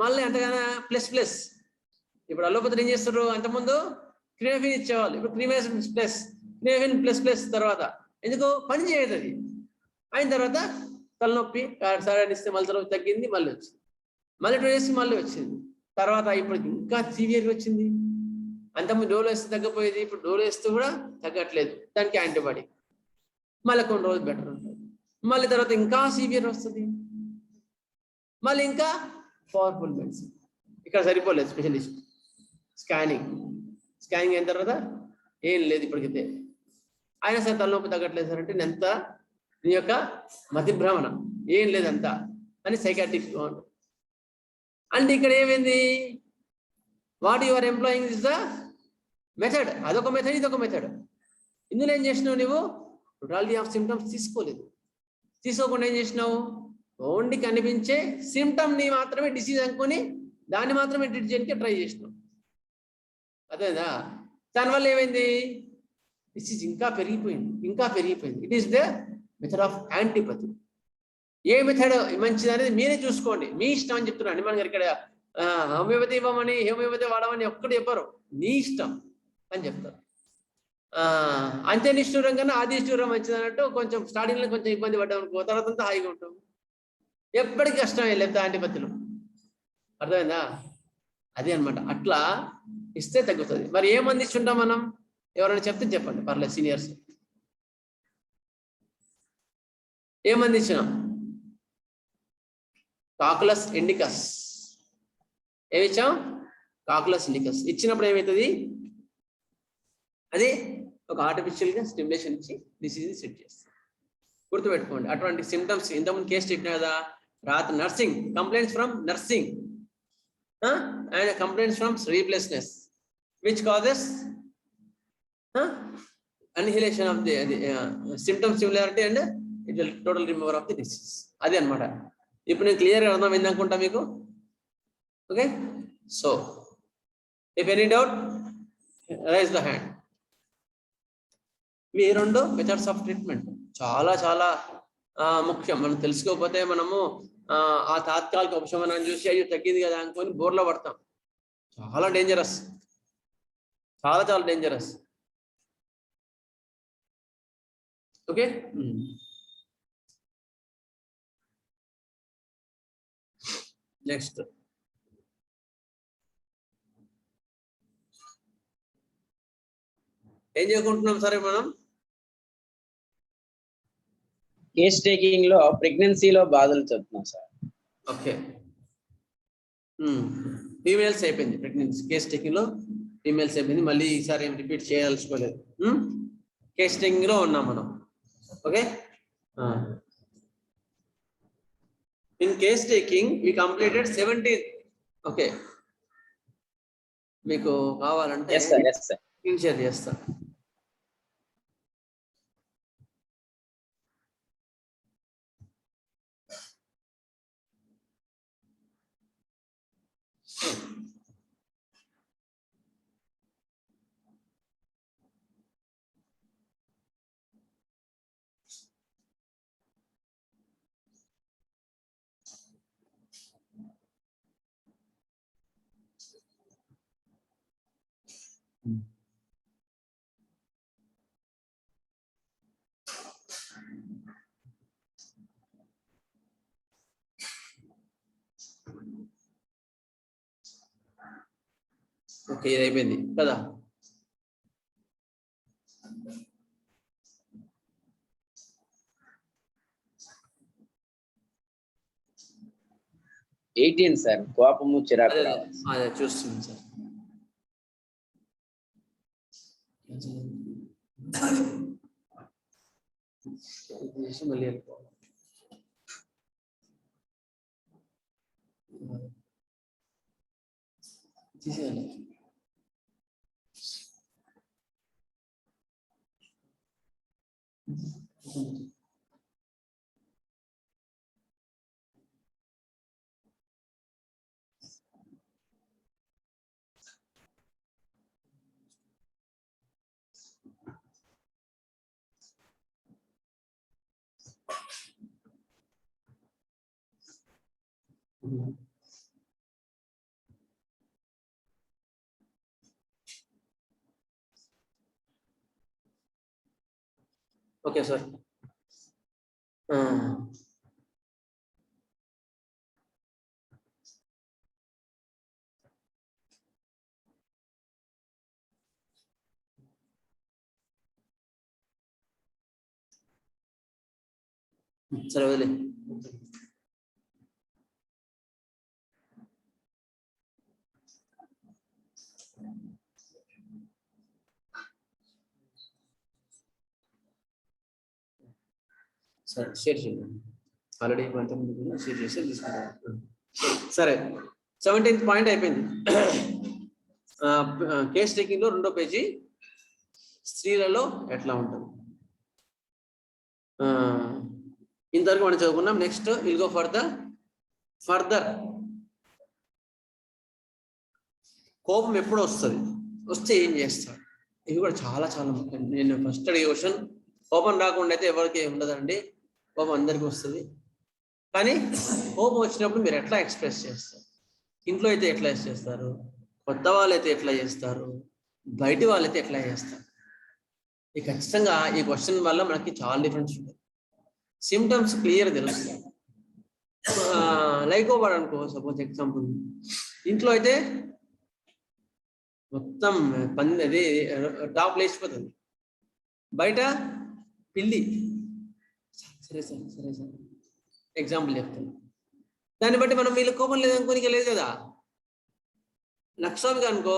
మళ్ళీ అంతగానే ప్లస్. ఇప్పుడు అలోపతులు ఏం చేస్తారు, అంతకుముందు క్రిమేఫిన్ ఇచ్చేవాళ్ళు, ఇప్పుడు క్రిమేఫిన్ ప్లస్ తర్వాత ఎందుకు పని చేయదు అది. అయిన తర్వాత తలనొప్పి థైరాయిడ్ ఇస్తే మళ్ళీ తర్వాత తగ్గింది, మళ్ళీ వచ్చింది, మళ్ళీ 2 days మళ్ళీ వచ్చింది, తర్వాత ఇప్పుడు ఇంకా సివియర్గా వచ్చింది. అంతకుముందు డోలో వేస్తే తగ్గపోయేది, ఇప్పుడు డోలో వేస్తే కూడా తగ్గట్లేదు, దానికి యాంటీబాడీ, మళ్ళీ కొన్ని రోజులు బెటర్ ఉంటుంది, మళ్ళీ తర్వాత ఇంకా సివియర్ వస్తుంది, మళ్ళీ ఇంకా పవర్ఫుల్ మెడిసిన్. ఇక్కడ సరిపోలేదు, స్పెషలిస్ట్ స్కానింగ్ అయిన తర్వాత ఏం లేదు ఇప్పటికైతే, అయినా సరే తలనొప్పి తగ్గట్లేదు సార్ అంటే ఎంత నీ యొక్క మతిభ్రమణ, ఏం లేదంతా అని సైకాట్రిక్ ఉంటుంది. అంటే ఇక్కడ ఏమైంది, what you are employing is the method, అదొక మెథడ్, ఇదొక మెథడ్. ఇందులో ఏం చేసినావు, నువ్వు టోటాలిటీ ఆఫ్ సిమ్టమ్స్ తీసుకోకుండా ఏం చేసినావు, ఓన్లీ కనిపించే సిమ్టమ్ ని మాత్రమే డిసీజ్ అనుకొని దాన్ని మాత్రమే ట్రీట్ చేయడానికి ట్రై చేసినావు. అదేదా, దానివల్ల ఏమైంది, డిసీజ్ ఇంకా పెరిగిపోయింది. It is the method of యాంటీపతి. A method మంచిది అనేది మీరే చూసుకోండి, మీ ఇష్టం అని చెప్తున్నాను. మనకి ఇక్కడ హోమియోపతి ఇవ్వమని, హోమియోపతి వాడమని ఒక్కటి చెప్పరు, నీ ఇష్టం అని చెప్తారు. అంతే నిష్ఠూరం కన్నా ఆది నిష్ఠూరం మంచిది అన్నట్టు. కొంచెం స్టార్టింగ్ లో కొంచెం ఇబ్బంది పడ్డాం అనుకో, తర్వాత అంతా హాయిగా ఉంటాం. ఎప్పటికీ కష్టమే లేకపోతే యాంటీపతిలో, అర్థమైందా? అదే అనమాట, అట్లా ఇస్తే తగ్గుతుంది. మరి ఏం అందిస్తుంటాం మనం, ఎవరైనా చెప్తే చెప్పండి పర్లేదు, సీనియర్స్ ఏం అందించినాం, కాకులస్ ఇండికస్ ఏమిచ్చాం, కాకులస్ ఇండికస్ ఇచ్చినప్పుడు ఏమవుతుంది, అది ఒక ఆర్టిఫిషియల్ గా స్టిమ్యులేషన్ ఇచ్చి డిసీజ్ సెట్ చేస్తుంది. గుర్తుపెట్టుకోండి, అటువంటి సిమ్టమ్స్ ఇంతకుముందు కేసు చెప్పినా కదా, రాత్రి nursing complaints from nursing and complaints from sleeplessness which causes annihilation of the symptom similarity and it will total removal of the disease. అది అన్నమాట. ఇప్పుడు నేను క్లియర్ గా అర్థమైంది అనుకుంటా మీకు. Okay, so if any doubt raise the hand. ఇవి 2 methods of treatment చాలా చాలా ముఖ్యం. మనం తెలుసుకోకపోతే మనము ఆ తాత్కాలిక ఉపశమనాన్ని చూసి అయ్యో తగ్గింది కదా అనుకొని బోర్లో పడతాం. చాలా డేంజరస్, చాలా డేంజరస్. ఓకే, నెక్స్ట్ ఏం చేసుకుంటున్నాం సరే మనం కేస్ టేకింగ్ లో ప్రెగ్నెన్సీలో బాధలు చెప్తున్నాం సార్. ఓకే, ఫీమేల్స్ అయిపోయింది ప్రెగ్నెన్సీ కేస్ టేకింగ్ లో, ఫీమేల్స్ అయిపోయింది. మళ్ళీ ఈసారి ఏం రిపీట్ చేయాల్సుకోలేదు. కేస్ టేకింగ్ లో ఉన్నాం మనం. Okay, in case taking we completed 17. Okay, మీకు కావాలంటే స్క్రీన్ షేర్ చేస్తా. ఓకే, ఇది అయిపోయింది కదా. సార్ కోపము చిరాకు అదే చూస్తుంది సార్. మళ్ళీ వెళ్ళిపోవాలి. తీసేయాలి. ఓకే సార్, సరే వదిలే. సరే షేర్ చేయండి. ఆల్రెడీ షేర్ చేసి తీసుకుంటాను. సరే, 17th పాయింట్ అయిపోయింది. కేస్ టేకింగ్ లో 2వ పేజీ స్త్రీలలో ఎట్లా ఉంటుంది. ఇంతవరకు మనం చదువుకున్నాం. Next will go further. కోపం ఎప్పుడు వస్తుంది, వస్తే ఏం చేస్తాడు, ఇది కూడా చాలా చాలా ముఖ్యం. నేను ఫస్ట్ అడిగే క్వశ్చన్, కోపం రాకుండా అయితే ఎవరికి ఉండదండి, కోపం అందరికీ వస్తుంది. కానీ కోపం వచ్చినప్పుడు మీరు ఎట్లా ఎక్స్ప్రెస్ చేస్తారు? ఇంట్లో అయితే ఎట్లా చేస్తారు, కొత్త వాళ్ళైతే ఎట్లా చేస్తారు, బయటి వాళ్ళైతే ఎట్లా చేస్తారు? ఈ ఖచ్చితంగా ఈ క్వశ్చన్ వల్ల మనకి చాలా డిఫరెన్స్ ఉంటుంది. సిమ్టమ్స్ క్లియర్ తెలుస్తాయి. లైక్ ఓవర్ అనుకో, సపోజ్ ఎగ్జాంపుల్, ఇంట్లో అయితే మొత్తం అది టాప్ లేచిపోతుంది, బయట పిల్లి. సరే సార్, సరే సార్, ఎగ్జాంపుల్ చెప్తాను. దాన్ని బట్టి మనం వీళ్ళ కోపం లేదనుకోనికి లేదు కదా. లక్ష్మి అనుకో,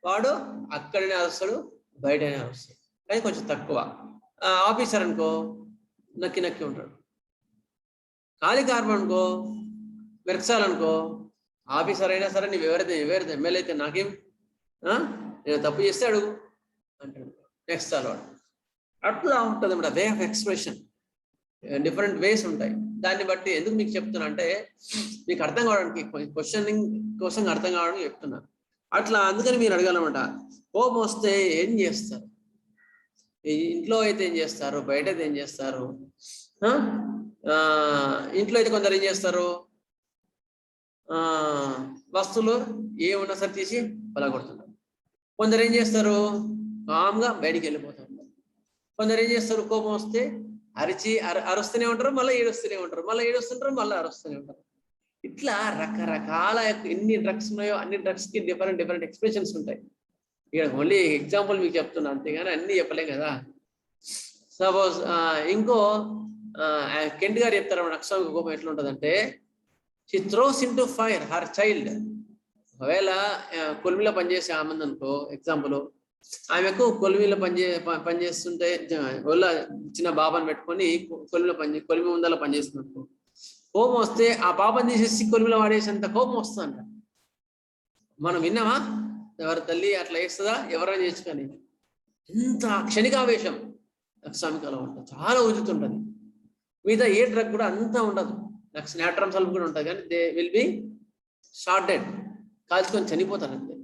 వాడు అక్కడనే అరుస్తాడు, బయటనే అరుస్తాడు, కానీ కొంచెం తక్కువ. ఆఫీసర్ అనుకో, నక్కి నక్కి ఉంటాడు. కాళికార్బన్ అనుకో, మెరక్సాలనుకో, ఆఫీసర్ అయినా సరే నువ్వు ఎవరైతే ఎమ్మెల్యే అయితే నాకేం, నేను తప్పు చేస్తే అడుగు అంటాడు. నెక్స్ట్ వాడు అట్లా ఉంటుంది అన్నమాట. Way of expression different ways ఉంటాయి. దాన్ని బట్టి ఎందుకు మీకు చెప్తున్నా అంటే, మీకు అర్థం కావడానికి, క్వశ్చనింగ్ కోసం అర్థం కావడానికి చెప్తున్నా. అట్లా అందుకని మీరు అడగాలన్నమాట. కోపం వస్తే ఏం చేస్తారు, ఇంట్లో అయితే ఏం చేస్తారు, బయట అయితే ఏం చేస్తారు? ఇంట్లో అయితే కొందరు ఏం చేస్తారు, వస్తువులు ఏమున్నా సరే తీసి పలగొడుతున్నారు. కొందరు ఏం చేస్తారు, కామ్గా బయటికి వెళ్ళిపోతారు. కొందరు ఏం చేస్తారు, కోపం వస్తే అరుస్తూనే ఉంటారు, మళ్ళీ ఏడుస్తూనే ఉంటారు, మళ్ళీ ఏడుస్తుంటారు, మళ్ళీ అరుస్తూనే ఉంటారు. ఇట్లా రకరకాల ఎన్ని డ్రగ్స్ ఉన్నాయో అన్ని డ్రగ్స్ కి డిఫరెంట్ ఎక్స్ప్రెషన్స్ ఉంటాయి. ఇక్కడ ఓన్లీ ఎగ్జాంపుల్ మీకు చెప్తున్నా, అంతేగాని అన్ని చెప్పలేం కదా. సపోజ్ ఇంకో కెంట్ గారు చెప్తారు, నక్సల్ కోపం ఎట్లా ఉంటుందంటే, she throws in to fire her child. ఒకవేళ కొలిమిలో పనిచేసే ఆమె అనుకో, ఎగ్జాంపుల్, ఆమెకు కొలిమిలో పనిచేస్తుంటే ఒళ్ళ చిన్న బాబాను పెట్టుకొని కొలిమిలో కొలిమి ముందర పనిచేస్తున్నట్టు కోపం వస్తే ఆ పాపను తీసేసి కొలిమిలో వాడేసేంత కోపం వస్తుందంట. మనం విన్నామా? ఎవరి తల్లి అట్లా వేస్తుందా? ఎవరైనా చేయొచ్చు. కానీ ఎంత క్షణికావేశం నక్సామికలో ఉంటుంది, చాలా ఉజుతుంటుంది. మిగతా ఏ డ్రగ్ కూడా అంతా ఉండదు. నాట్రమ్ సల్ఫ్ కూడా ఉంటుంది, కానీ దే విల్ బి షార్టెడ్, కాల్చుకొని చనిపోతారు అంతే.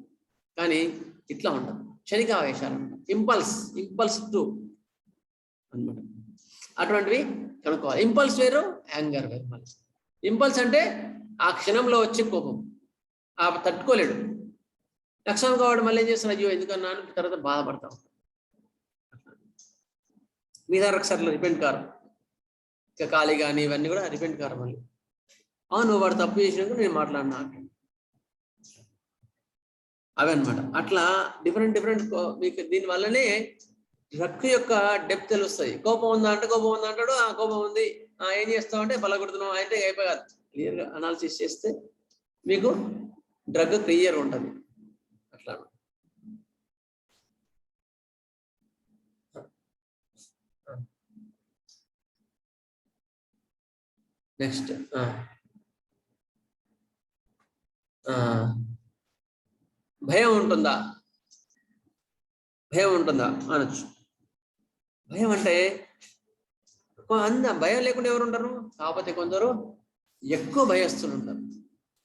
కానీ ఇట్లా ఉండదు, క్షణికావేశాలు అనమాట. ఇంపల్స్ టు అనమాట. అటువంటివి కనుక్కోవాలి. ఇంపల్స్ వేరు, యాంగర్ వేరు. మళ్ళీ ఇంపల్స్ అంటే ఆ క్షణంలో వచ్చే కోపం, ఆ తట్టుకోలేడు. లక్షణం కాబట్టి మళ్ళీ ఏం చేస్తాను, అయ్యో ఎందుకన్నా అని తర్వాత బాధపడతాం. మిగతా ఒకసారి రిపెంట్ కారు, ఇక ఖాళీ కానీ ఇవన్నీ కూడా రిపెంట్ కారు. మళ్ళీ నువ్వు వాడు తప్పు చేసినందుకు నేను మాట్లాడినా అవి అనమాట. అట్లా డిఫరెంట్ మీకు దీనివల్లనే డ్రగ్ యొక్క డెప్త్ తెలుస్తాయి. కోపం ఉందా అంటే కోపం ఉందా అంటాడు, ఆ కోపం ఉంది, ఏం చేస్తావు అంటే బలగొడుతున్నావు అంటే అయిపోయాదు. క్లియర్గా అనాలిసిస్ చేస్తే మీకు డ్రగ్ క్లియర్ ఉంటుంది. అట్లా నెక్స్ట్ భయం ఉంటుందా? భయం ఉంటుందా అనొచ్చు. భయం అంటే భయం లేకుండా ఎవరు ఉంటారు? కాకపోతే కొందరు ఎక్కువ భయస్తులుంటారు,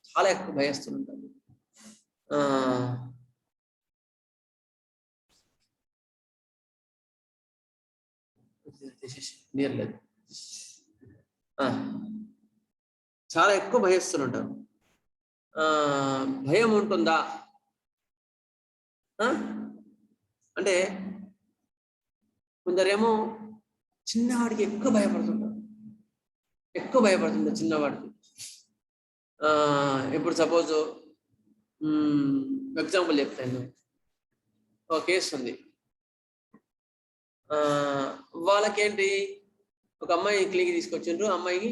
చాలా ఎక్కువ భయస్తులుంటారు. లేదు, చాలా ఎక్కువ భయస్తులుంటారు. భయం ఉంటుందా అంటే కొందరేమో చిన్నవాడికి ఎక్కువ భయపడుతుంటారు, చిన్నవాడికి. ఇప్పుడు సపోజ్ ఎగ్జాంపుల్ చెప్తాను. ఒక కేసు ఉంది. వాళ్ళకేంటి, ఒక అమ్మాయి క్లినిక్ తీసుకొచ్చిండ్రు. అమ్మాయికి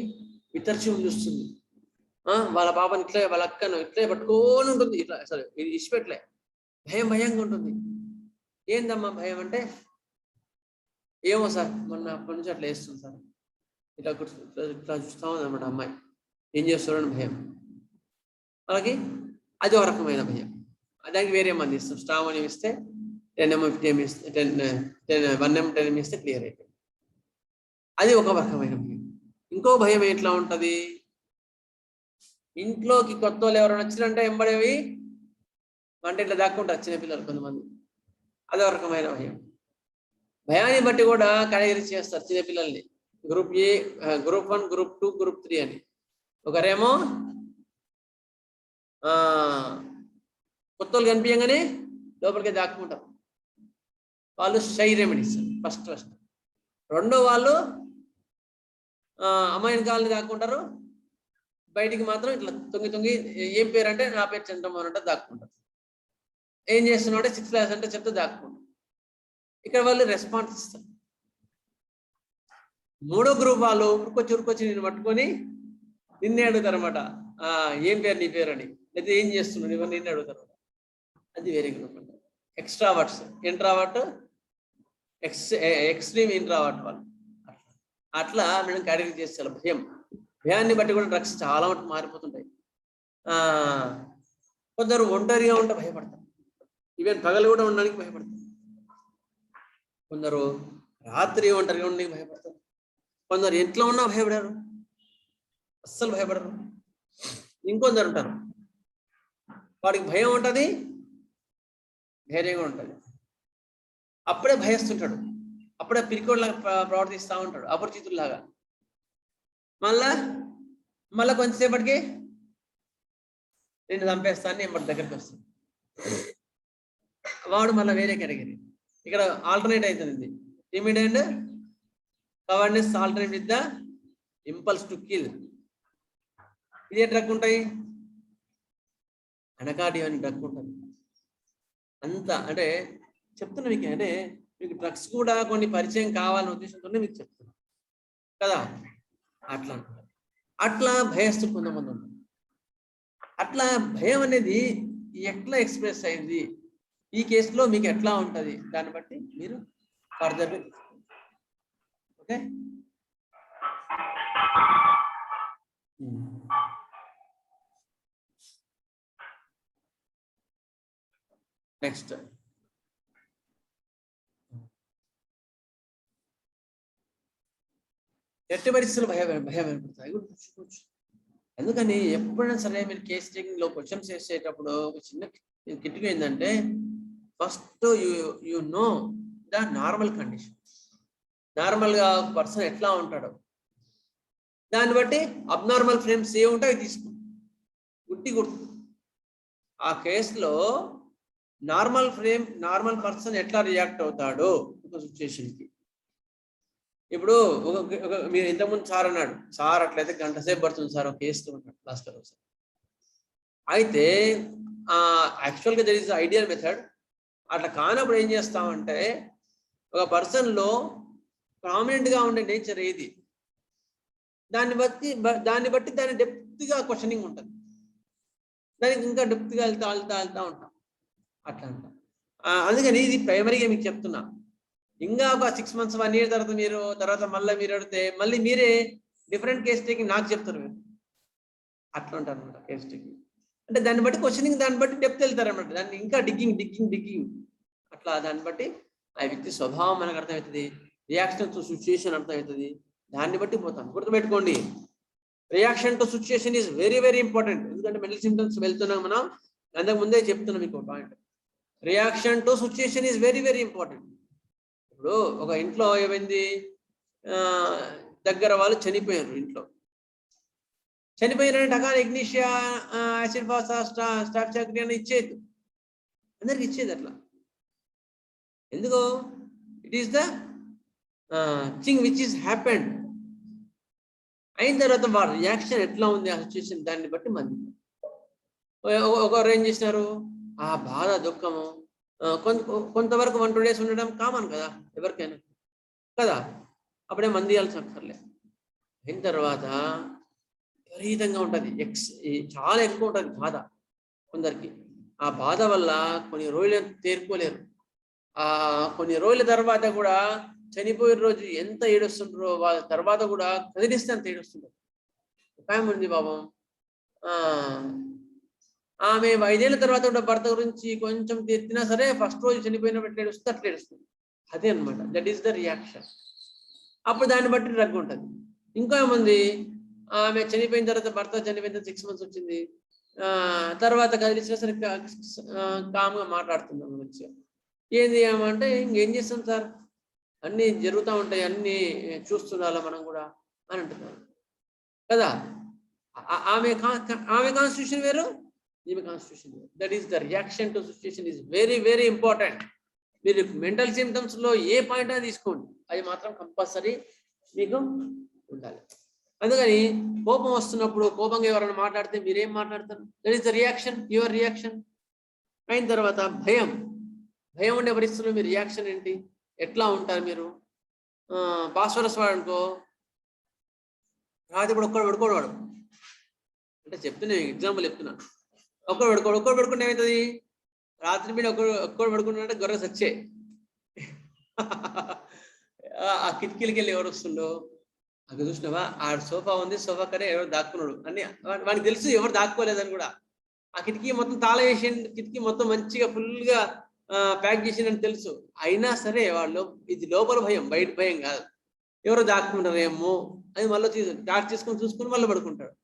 వితర్శం చూస్తుంది. వాళ్ళ పాపని ఇట్లా, వాళ్ళ అక్కను ఇట్లే పట్టుకొని ఉంటుంది. ఇట్లా అసలు ఇది ఇచ్చిపెట్టలే, భయంగా ఉంటుంది. ఏందమ్మా భయం అంటే, ఏమో సార్ మొన్న అప్పటి నుంచి అట్లా వేస్తుంది సార్, ఇట్లా చూస్తా ఉంది అనమాట. అమ్మాయి ఏం చేస్తారని భయం వాళ్ళకి. అది ఒక రకమైన భయం. దానికి వేరే మంది ఇస్తాం. స్ట్రామోనియం ఇస్తే 10 ఇస్తే 1 ఇస్తే క్లియర్ అయిపోయింది. అది ఒక రకమైన భయం. ఇంకో భయం ఎట్లా ఉంటుంది, ఇంట్లోకి కొత్త వాళ్ళు ఎవరైనా వచ్చినంటే ఎంబడేవి అంటే ఇట్లా దాక్కుంటారు చిన్నపిల్లలు కొంతమంది. అదో రకమైన భయం. భయాన్ని బట్టి కూడా కేటగిరీ చేస్తారు చిన్నపిల్లల్ని. Group A, group 1, group 2, group 3 అని. ఒకరేమో కొత్త వాళ్ళు కనిపించగానే లోపలికి దాక్కుంటారు, వాళ్ళు షై రెమెడీస్ ఫస్ట్. రెండో వాళ్ళు అమ్మాయిని కాళ్ళని దాక్కుంటారు, బయటికి మాత్రం ఇట్లా తొంగి ఏం పేరు అంటే నా పేరు చంద్రమోహన్ అంటే దాక్కుంటారు. ఏం చేస్తున్నావు అంటే 6th క్లాస్ అంటే చెప్తే దాక్కుంటారు. ఇక్కడ వాళ్ళు రెస్పాన్స్ ఇస్తారు. మూడో గ్రూప్ వాళ్ళు ఉరుకొచ్చి నేను పట్టుకొని నిన్నే అడుగుతారు అనమాట. ఏం పేరు నీ పేరు అని, లేదా ఏం చేస్తున్నావు ఇవన్నీ నిన్నే అడుగుతారు. అది వేరే గ్రూప్ అంట. ఎక్స్ట్రావర్ట్స్, ఇంట్రావర్ట్, ఎక్స్ట్రీమ్ ఇంట్రావర్ట్ వాళ్ళు. అట్లా మేము కేటగిరీ చేస్తారు. భయాన్ని బట్టి కూడా డ్రగ్స్ చాలా మటుకు మారిపోతుంటాయి. కొందరు ఒంటరిగా ఉంటే భయపడతారు, ఈవెన్ పగలు కూడా ఉండడానికి భయపడతారు. కొందరు రాత్రి ఒంటరిగా ఉండడానికి భయపడతారు. కొందరు ఎట్లా ఉన్నా భయపడారు, అస్సలు భయపడరు. ఇంకొందరు ఉంటారు, వాడికి భయం ఉంటుంది, ధైర్యంగా ఉంటుంది. అప్పుడే భయస్తుంటాడు, అప్పుడే పిరికోడ్లాగా ప్రవర్తిస్తూ ఉంటాడు, అపరిచితుల్లాగా. మళ్ళా కొంచెంసేపటికి నేను చంపేస్తాను, నేను వాడి దగ్గరికి వస్తాను. వాడు మళ్ళీ వేరే కేటగిరీ. ఇక్కడ ఆల్టర్నేట్ అవుతుంది. ఇమీడియట్ కవర్నెస్ alternate with the impulse to kill. ఇదే డ్రగ్ ఉంటాయి, అనకార్డియో అని డ్రగ్ ఉంటుంది. అంత అంటే చెప్తున్నా మీకు, అంటే మీకు డ్రగ్స్ కూడా కొన్ని పరిచయం కావాలనే ఉద్దేశంతోనే మీకు చెప్తున్నా కదా. అట్లా భయస్తు కొంతమంది ఉంటారు. అట్లా భయం అనేది ఎట్లా ఎక్స్ప్రెస్ అయింది ఈ కేసులో మీకు ఎట్లా ఉంటుంది దాన్ని బట్టి మీరు ఫర్దర్ ఓకే. నెక్స్ట్ ఎట్టి పరిస్థితులు భయం ఏర్పడతాయి. ఎందుకని ఎప్పుడైనా సరే మీరు కేస్ టేకింగ్ లో క్వశ్చన్స్ చేసేటప్పుడు ఒక చిన్న కిటికీ ఏంటంటే first you know the normal condition. Normal గా పర్సన్ ఎట్లా ఉంటాడో దాన్ని బట్టి అబ్నార్మల్ ఫ్రేమ్స్ ఏ ఉంటాయో తీసుకో గుర్తు. ఆ కేసులో నార్మల్ పర్సన్ ఎట్లా రియాక్ట్ అవుతాడో ఒక సిచ్యుయేషన్కి. ఇప్పుడు మీరు ఇంతకుముందు సార్ అన్నాడు, సార్ అట్లయితే గంట సేపు పడుతుంది సార్ ఒక కేసు లాస్ట్ సార్. అయితే యాక్చువల్గా దర్ ఇస్ ఐడియల్ మెథడ్. అట్లా కానప్పుడు ఏం చేస్తామంటే ఒక పర్సన్లో ప్రామినెంట్గా ఉండే నేచర్ ఏది దాన్ని బట్టి దాని డెప్త్గా క్వశ్చనింగ్ ఉంటుంది. దానికి ఇంకా డెప్త్గా వెళ్తా ఉంటాం అట్లా అంట. అందుకని ఇది ప్రైమరీగా మీకు చెప్తున్నా. ఇంకా ఒక 6 months 1 year తర్వాత మళ్ళీ మీరు అడిగితే మళ్ళీ మీరే డిఫరెంట్ కేస్ టేకింగ్ నాకు చెప్తారు మీరు అట్లా ఉంటారు అనమాట. కేస్ టేకింగ్ అంటే దాన్ని బట్టి క్వశ్చనింగ్, దాన్ని బట్టి డెప్త్ వెళ్తారనమాట. దాన్ని ఇంకా డిగ్గింగ్ అట్లా దాన్ని బట్టి ఆ వ్యక్తి స్వభావం మనకు అర్థమవుతుంది, రియాక్షన్ టు సిచ్యుయేషన్ అర్థమవుతుంది, దాన్ని బట్టి పోతాం. గుర్తుపెట్టుకోండి, reaction to situation is very very important. ఎందుకంటే మెంటల్ సిమ్టమ్స్ వెళ్తున్నాం మనం, అంతకు ముందే చెప్తున్నాం మీకు point. Reaction to situation is very very important. ఇప్పుడు ఒక ఇంట్లో ఏమైంది, దగ్గర వాళ్ళు చనిపోయారు. ఇంట్లో చనిపోయినంటే అకాల ఇగ్నిషియా యాసిడ్ ఫాస్ స్టాఫ్ చాకరీ అని ఇచ్చేది, అందరికి ఇచ్చేది అట్లా. ఎందుకు? It is the thing which is happened. అయిన తర్వాత వారి రియాక్షన్ ఎట్లా ఉంది ఆ సిచ్యుయేషన్, దాన్ని బట్టి మంది ఒకరు ఏం చేసినారు, ఆ బాధ దుఃఖము కొంతవరకు 1-2 days ఉండడం కామన్ కదా ఎవరికైనా కదా, అప్పుడే మంది ఇవ్వాల్సి అక్కర్లే. అయిన తర్వాత విపరీతంగా ఉంటుంది, చాలా ఎక్కువ ఉంటుంది బాధ కొందరికి. ఆ బాధ వల్ల కొన్ని రోజులు తేరుకోలేరు. కొన్ని రోజుల తర్వాత కూడా చనిపోయే రోజు ఎంత ఏడుస్తుంటారో వాళ్ళ తర్వాత కూడా కదిలిస్తే అంత ఏడుస్తుంటారు. ఉపాయం ఉంది పాపం, ఆమె 5 ఏళ్ల తర్వాత కూడా భర్త గురించి కొంచెం తెచ్చినా సరే ఫస్ట్ రోజు చనిపోయినప్పుడు ఎట్లా ఏడుస్తుంది అట్లా ఏడుస్తుంది. అదే అనమాట, దట్ ఈస్ ద రియాక్షన్. అప్పుడు దాన్ని బట్టి డ్రగ్ ఉంటుంది. ఇంకా ఏముంది, ఆమె చనిపోయిన తర్వాత భర్త చనిపోయిన 6 months వచ్చింది, తర్వాత కదిలిచ్చినా సరే కామ్గా మాట్లాడుతున్నాం మంచిగా. ఏంది ఏమంటే ఇంకేం చేస్తాం సార్, అన్నీ జరుగుతూ ఉంటాయి, అన్నీ చూస్తుండాలా మనం కూడా అని అంటున్నాను కదా. ఆమె కాన్స్టిట్యూషన్ వేరు, ఈమె కాన్స్టిట్యూషన్ వేరు. That is the reaction to situation is very very important. మీరు మెంటల్ సిమ్టమ్స్ లో ఏ పాయింట్ అయినా తీసుకోండి, అది మాత్రం కంపల్సరీ మీకు ఉండాలి. అందుకని కోపం వస్తున్నప్పుడు కోపంగా ఎవరైనా మాట్లాడితే మీరేం మాట్లాడతారు, that is the reaction, your reaction. అయిన తర్వాత భయం ఉండే పరిస్థితుల్లో మీ రియాక్షన్ ఏంటి, ఎట్లా ఉంటారు మీరు. పాస్వర్డ్స్ వాడనుకో, రాత్రి ఇప్పుడు ఒక్కడు పడుకోడు అంటే చెప్తున్నా, ఎగ్జాంపుల్ చెప్తున్నా. ఒక్కడు పడుకుంటే ఏమవుతుంది, రాత్రి మీద ఒక్కడు పడుకుంటే గొర్రె సచ్చే. ఆ కిటికీలకి వెళ్ళి ఎవరు వస్తుండో అక్కడ చూసినావా, ఆ సోఫా ఉంది, సోఫా కడే ఎవరు దాక్కున్నాడు అని వానికి తెలుసు, ఎవరు దాక్కోలేదని కూడా. ఆ కిటికీ మొత్తం తాళం వేసి, కిటికీ మొత్తం మంచిగా ఫుల్గా ప్యాక్ చేసిందని తెలుసు. అయినా సరే వాళ్ళు, ఇది లోపల భయం, బయట భయం కాదు. ఎవరు దాక్కుంటారేమో అని మళ్ళీ డాక్టర్ చూసుకొని మళ్ళీ పడుకుంటాడు.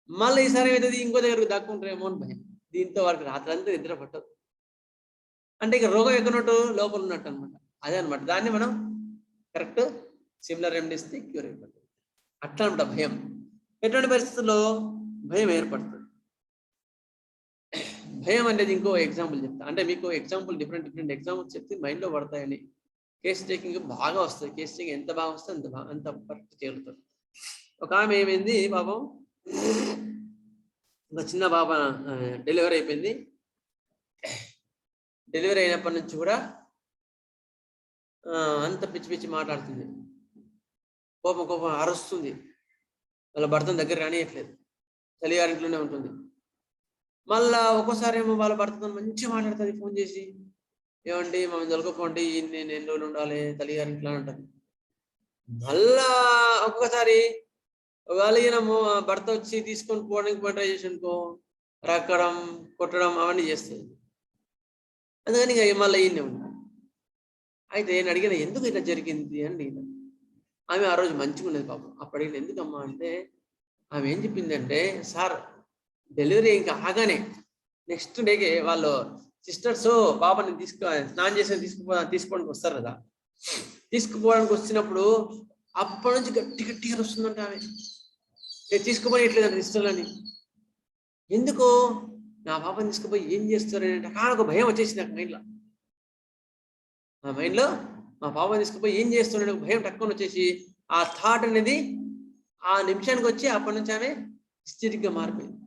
మళ్ళీ ఈసారి ఏమవుతుంది, ఇంకో దగ్గరకు దాక్కుంటారేమో అని భయం. దీంతో వాడికి రాత్రి అంతా నిద్ర పట్టదు. అంటే ఇక రోగం ఎక్కనట్టు లోపల ఉన్నట్టు అనమాట. అదే అనమాట, దాన్ని మనం కరెక్ట్ సిమిలర్ రెమెడీస్ క్యూర్ అయిపోతుంది. అట్లా అనమాట భయం. ఎటువంటి పరిస్థితుల్లో భయం ఏర్పడుతుంది. భయం అనేది ఇంకో ఎగ్జాంపుల్ చెప్తా, అంటే మీకు ఎగ్జాంపుల్ డిఫరెంట్ ఎగ్జాంపుల్స్ చెప్తే మైండ్లో పడతాయని. కేస్ టేకింగ్ బాగా వస్తుంది, కేస్ టేకింగ్ ఎంత బాగా వస్తే అంత పర్ఫెక్ట్ చేరుతుంది. ఒక ఆమె ఏమైంది పాపం, ఒక చిన్న పాప డెలివరీ అయిపోయింది. డెలివరీ అయినప్పటి నుంచి కూడా అంత పిచ్చి మాట్లాడుతుంది, కోపం అరుస్తుంది. వాళ్ళ భర్తను దగ్గర రానియట్లేదు, తల్లిగారింట్లోనే ఉంటుంది. మళ్ళా ఒక్కోసారి ఏమో వాళ్ళ భర్తతో మంచిగా మాట్లాడుతుంది ఫోన్ చేసి, ఏమండి మమ్మల్ని తొలకపోండి, నేను ఎన్ని రోజులు ఉండాలి తల్లిగారు ఇట్లా అంటారు. మళ్ళా ఒక్కొక్కసారి ఒకవేళ ఈయన భర్త వచ్చి తీసుకొని పోవడానికి ట్రై చేసి అనుకో, రక్కడం కొట్టడం అవన్నీ చేస్తుంది. అందుకని ఇక మళ్ళీ ఈయనే ఉంటాడు. అయితే నేను అడిగిన ఎందుకు ఇట్లా జరిగింది అని అడిగిన. ఆమె ఆ రోజు మంచిగా ఉన్నది పాపం. అప్పుడు అడిగిన ఎందుకమ్మా అంటే ఆమె ఏం చెప్పిందంటే, సార్ డెలివరీ ఇంకా ఆగానే నెక్స్ట్ డేకి వాళ్ళు సిస్టర్స్ పాపని స్నానం చేసి తీసుకోవడానికి వస్తారు కదా, తీసుకుపోవడానికి వచ్చినప్పుడు అప్పటి నుంచి గట్టి గట్టిగా వస్తుందంట ఆమె. తీసుకుపోయి ఎట్లేదంట సిస్టర్లని. ఎందుకు నా పాపని తీసుకుపోయి ఏం చేస్తారంటే కానీ ఒక భయం వచ్చేసింది నాకు మైండ్లో. నా మైండ్లో మా పాపని తీసుకుపోయి ఏం చేస్తున్నాడు భయం తక్కువ వచ్చేసి ఆ థాట్ అనేది ఆ నిమిషానికి వచ్చి అప్పటి నుంచి ఆమె హిస్టరిక్గా మారిపోయింది.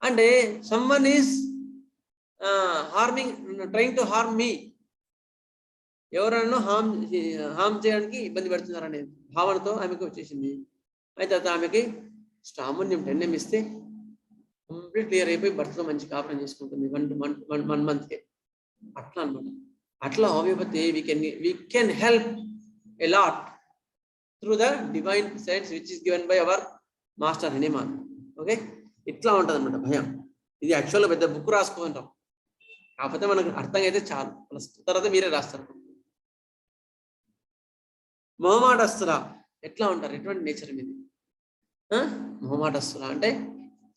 అంటే someone is trying to harm me, ఎవరన్నా హార్మ్ చేయడానికి ఇబ్బంది పెడుతున్నారనే భావనతో ఆమెకు వచ్చేసింది. అయితే ఆమెకి స్టామన్యం 10 ఇస్తే కంప్లీట్ క్లియర్ అయిపోయి భర్తతో మంచి కాపురం చేసుకుంటుంది 1 month. అట్లా అనమాట. అట్లా homeopathy we can help a lot through the divine science which is given by our master Hanuman. Okay, ఇట్లా ఉంటుంది అనమాట భయం. ఇది యాక్చువల్గా పెద్ద బుక్ రాసుకుంటాం, కాకపోతే మనకు అర్థం అయితే చాలు, తర్వాత మీరే రాస్తారు. మొహమాటస్తురా ఎట్లా ఉంటారు, ఎటువంటి నేచర్ మీది? మొహమాటస్తురా అంటే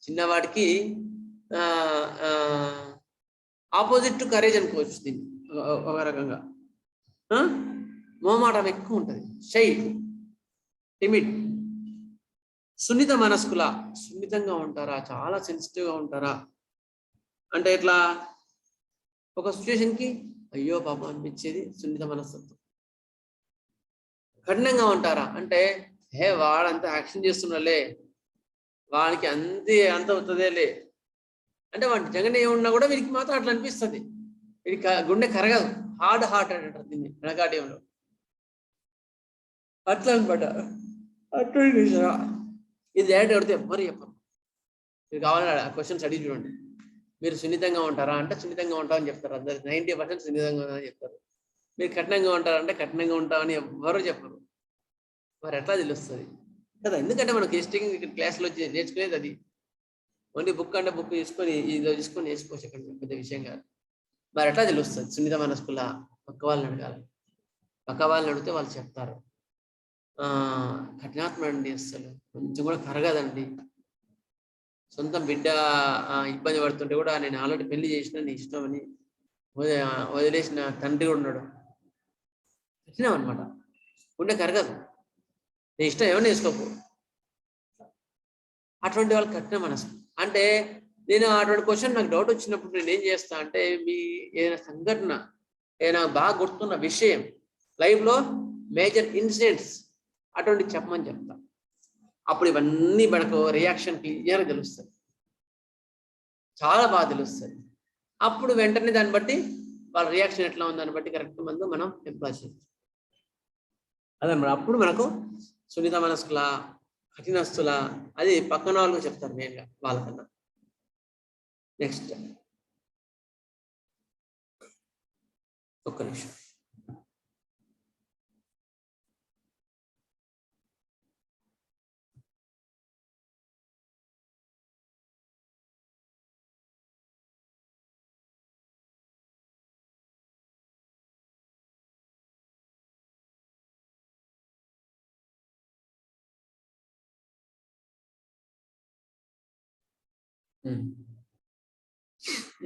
చిన్నవాడికి ఆపోజిట్ టు కరేజ్ అనుకోవచ్చు దీన్ని ఒక రకంగా. మొహమాటం ఎక్కువ ఉంటుంది, షై, టిమిడ్. సున్నిత మనస్కుల సున్నితంగా ఉంటారా, చాలా సెన్సిటివ్గా ఉంటారా అంటే ఎట్లా? ఒక సిచ్యువేషన్కి అయ్యో పాపం అనిపించేది సున్నిత మనస్తత్వం. కఠినంగా ఉంటారా అంటే వాడంతా యాక్షన్ చేస్తున్నాలే, వాడికి అంత అవుతుందేలే అంటే వాడి నిజంగానే ఏమున్నా కూడా వీరికి మాత్రం అట్లా అనిపిస్తుంది. వీడికి గుండె కరగదు, హార్డ్ అంటారు దీన్ని వెనకాటంలో. అట్లా అనమాట. అటువంటి ఇది డైరెక్ట్ ఎవరితో ఎవ్వరు చెప్పరు. మీరు కావాలని ఆ క్వశ్చన్స్ అడిగి చూడండి. మీరు సున్నితంగా ఉంటారా అంటే సున్నితంగా ఉంటామని చెప్తారు అందరు. 90% సున్నితంగా ఉంటామని చెప్తారు. మీరు కఠినంగా ఉంటారంటే కఠినంగా ఉంటామని ఎవ్వరూ చెప్పరు. మరి ఎట్లా తెలుస్తుంది కదా? ఎందుకంటే మనం కేస్టింగ్ ఇక్కడ క్లాస్లో నేర్చుకునేది అది. ఓన్లీ బుక్ అంటే బుక్ తీసుకొని ఇదిలో తీసుకొని నేర్చుకోవచ్చు, ఇక్కడ పెద్ద విషయం కాదు. మరి ఎట్లా తెలుస్తుంది? సున్నిత మనస్కుల పక్క వాళ్ళని అడగాలి. పక్క వాళ్ళని అడిగితే వాళ్ళు చెప్తారు. కఠినాత్మ అండి, అసలు కొంచెం కూడా కరగదండి. సొంత బిడ్డ ఇబ్బంది పడుతుంటే కూడా నేను ఆల్రెడీ పెళ్లి చేసిన నీ ఇష్టం అని వదిలేసిన తండ్రి ఉన్నాడు. కఠినం అనమాట, ఉండే కరగదు, నీ ఇష్టం ఏమన్నా వేసుకోపో. అటువంటి వాళ్ళు కఠిన మనసు. అంటే నేను అటువంటి క్వశ్చన్ నాకు డౌట్ వచ్చినప్పుడు నేను ఏం చేస్తా అంటే, మీ ఏదైనా సంఘటన, ఏదైనా బాగా గుర్తున్న విషయం, లైఫ్లో మేజర్ ఇన్సిడెంట్స్ అటువంటి చెప్పమని చెప్తా. అప్పుడు ఇవన్నీ మనకు రియాక్షన్ క్లియర్గా తెలుస్తుంది, చాలా బాగా తెలుస్తుంది. అప్పుడు వెంటనే దాన్ని బట్టి వాళ్ళ రియాక్షన్ ఎట్లా ఉందని బట్టి కరెక్ట్ మందు మనం ఎంప్లాయ్ చేయొచ్చు. అదన్నమాట. అప్పుడు మనకు సున్నిత మనస్కుల కఠినస్తుల అది పక్కన వాళ్ళు చెప్తారు మెయిన్గా వాళ్ళకన్నా. నెక్స్ట్ ఒక్క నిమిషం.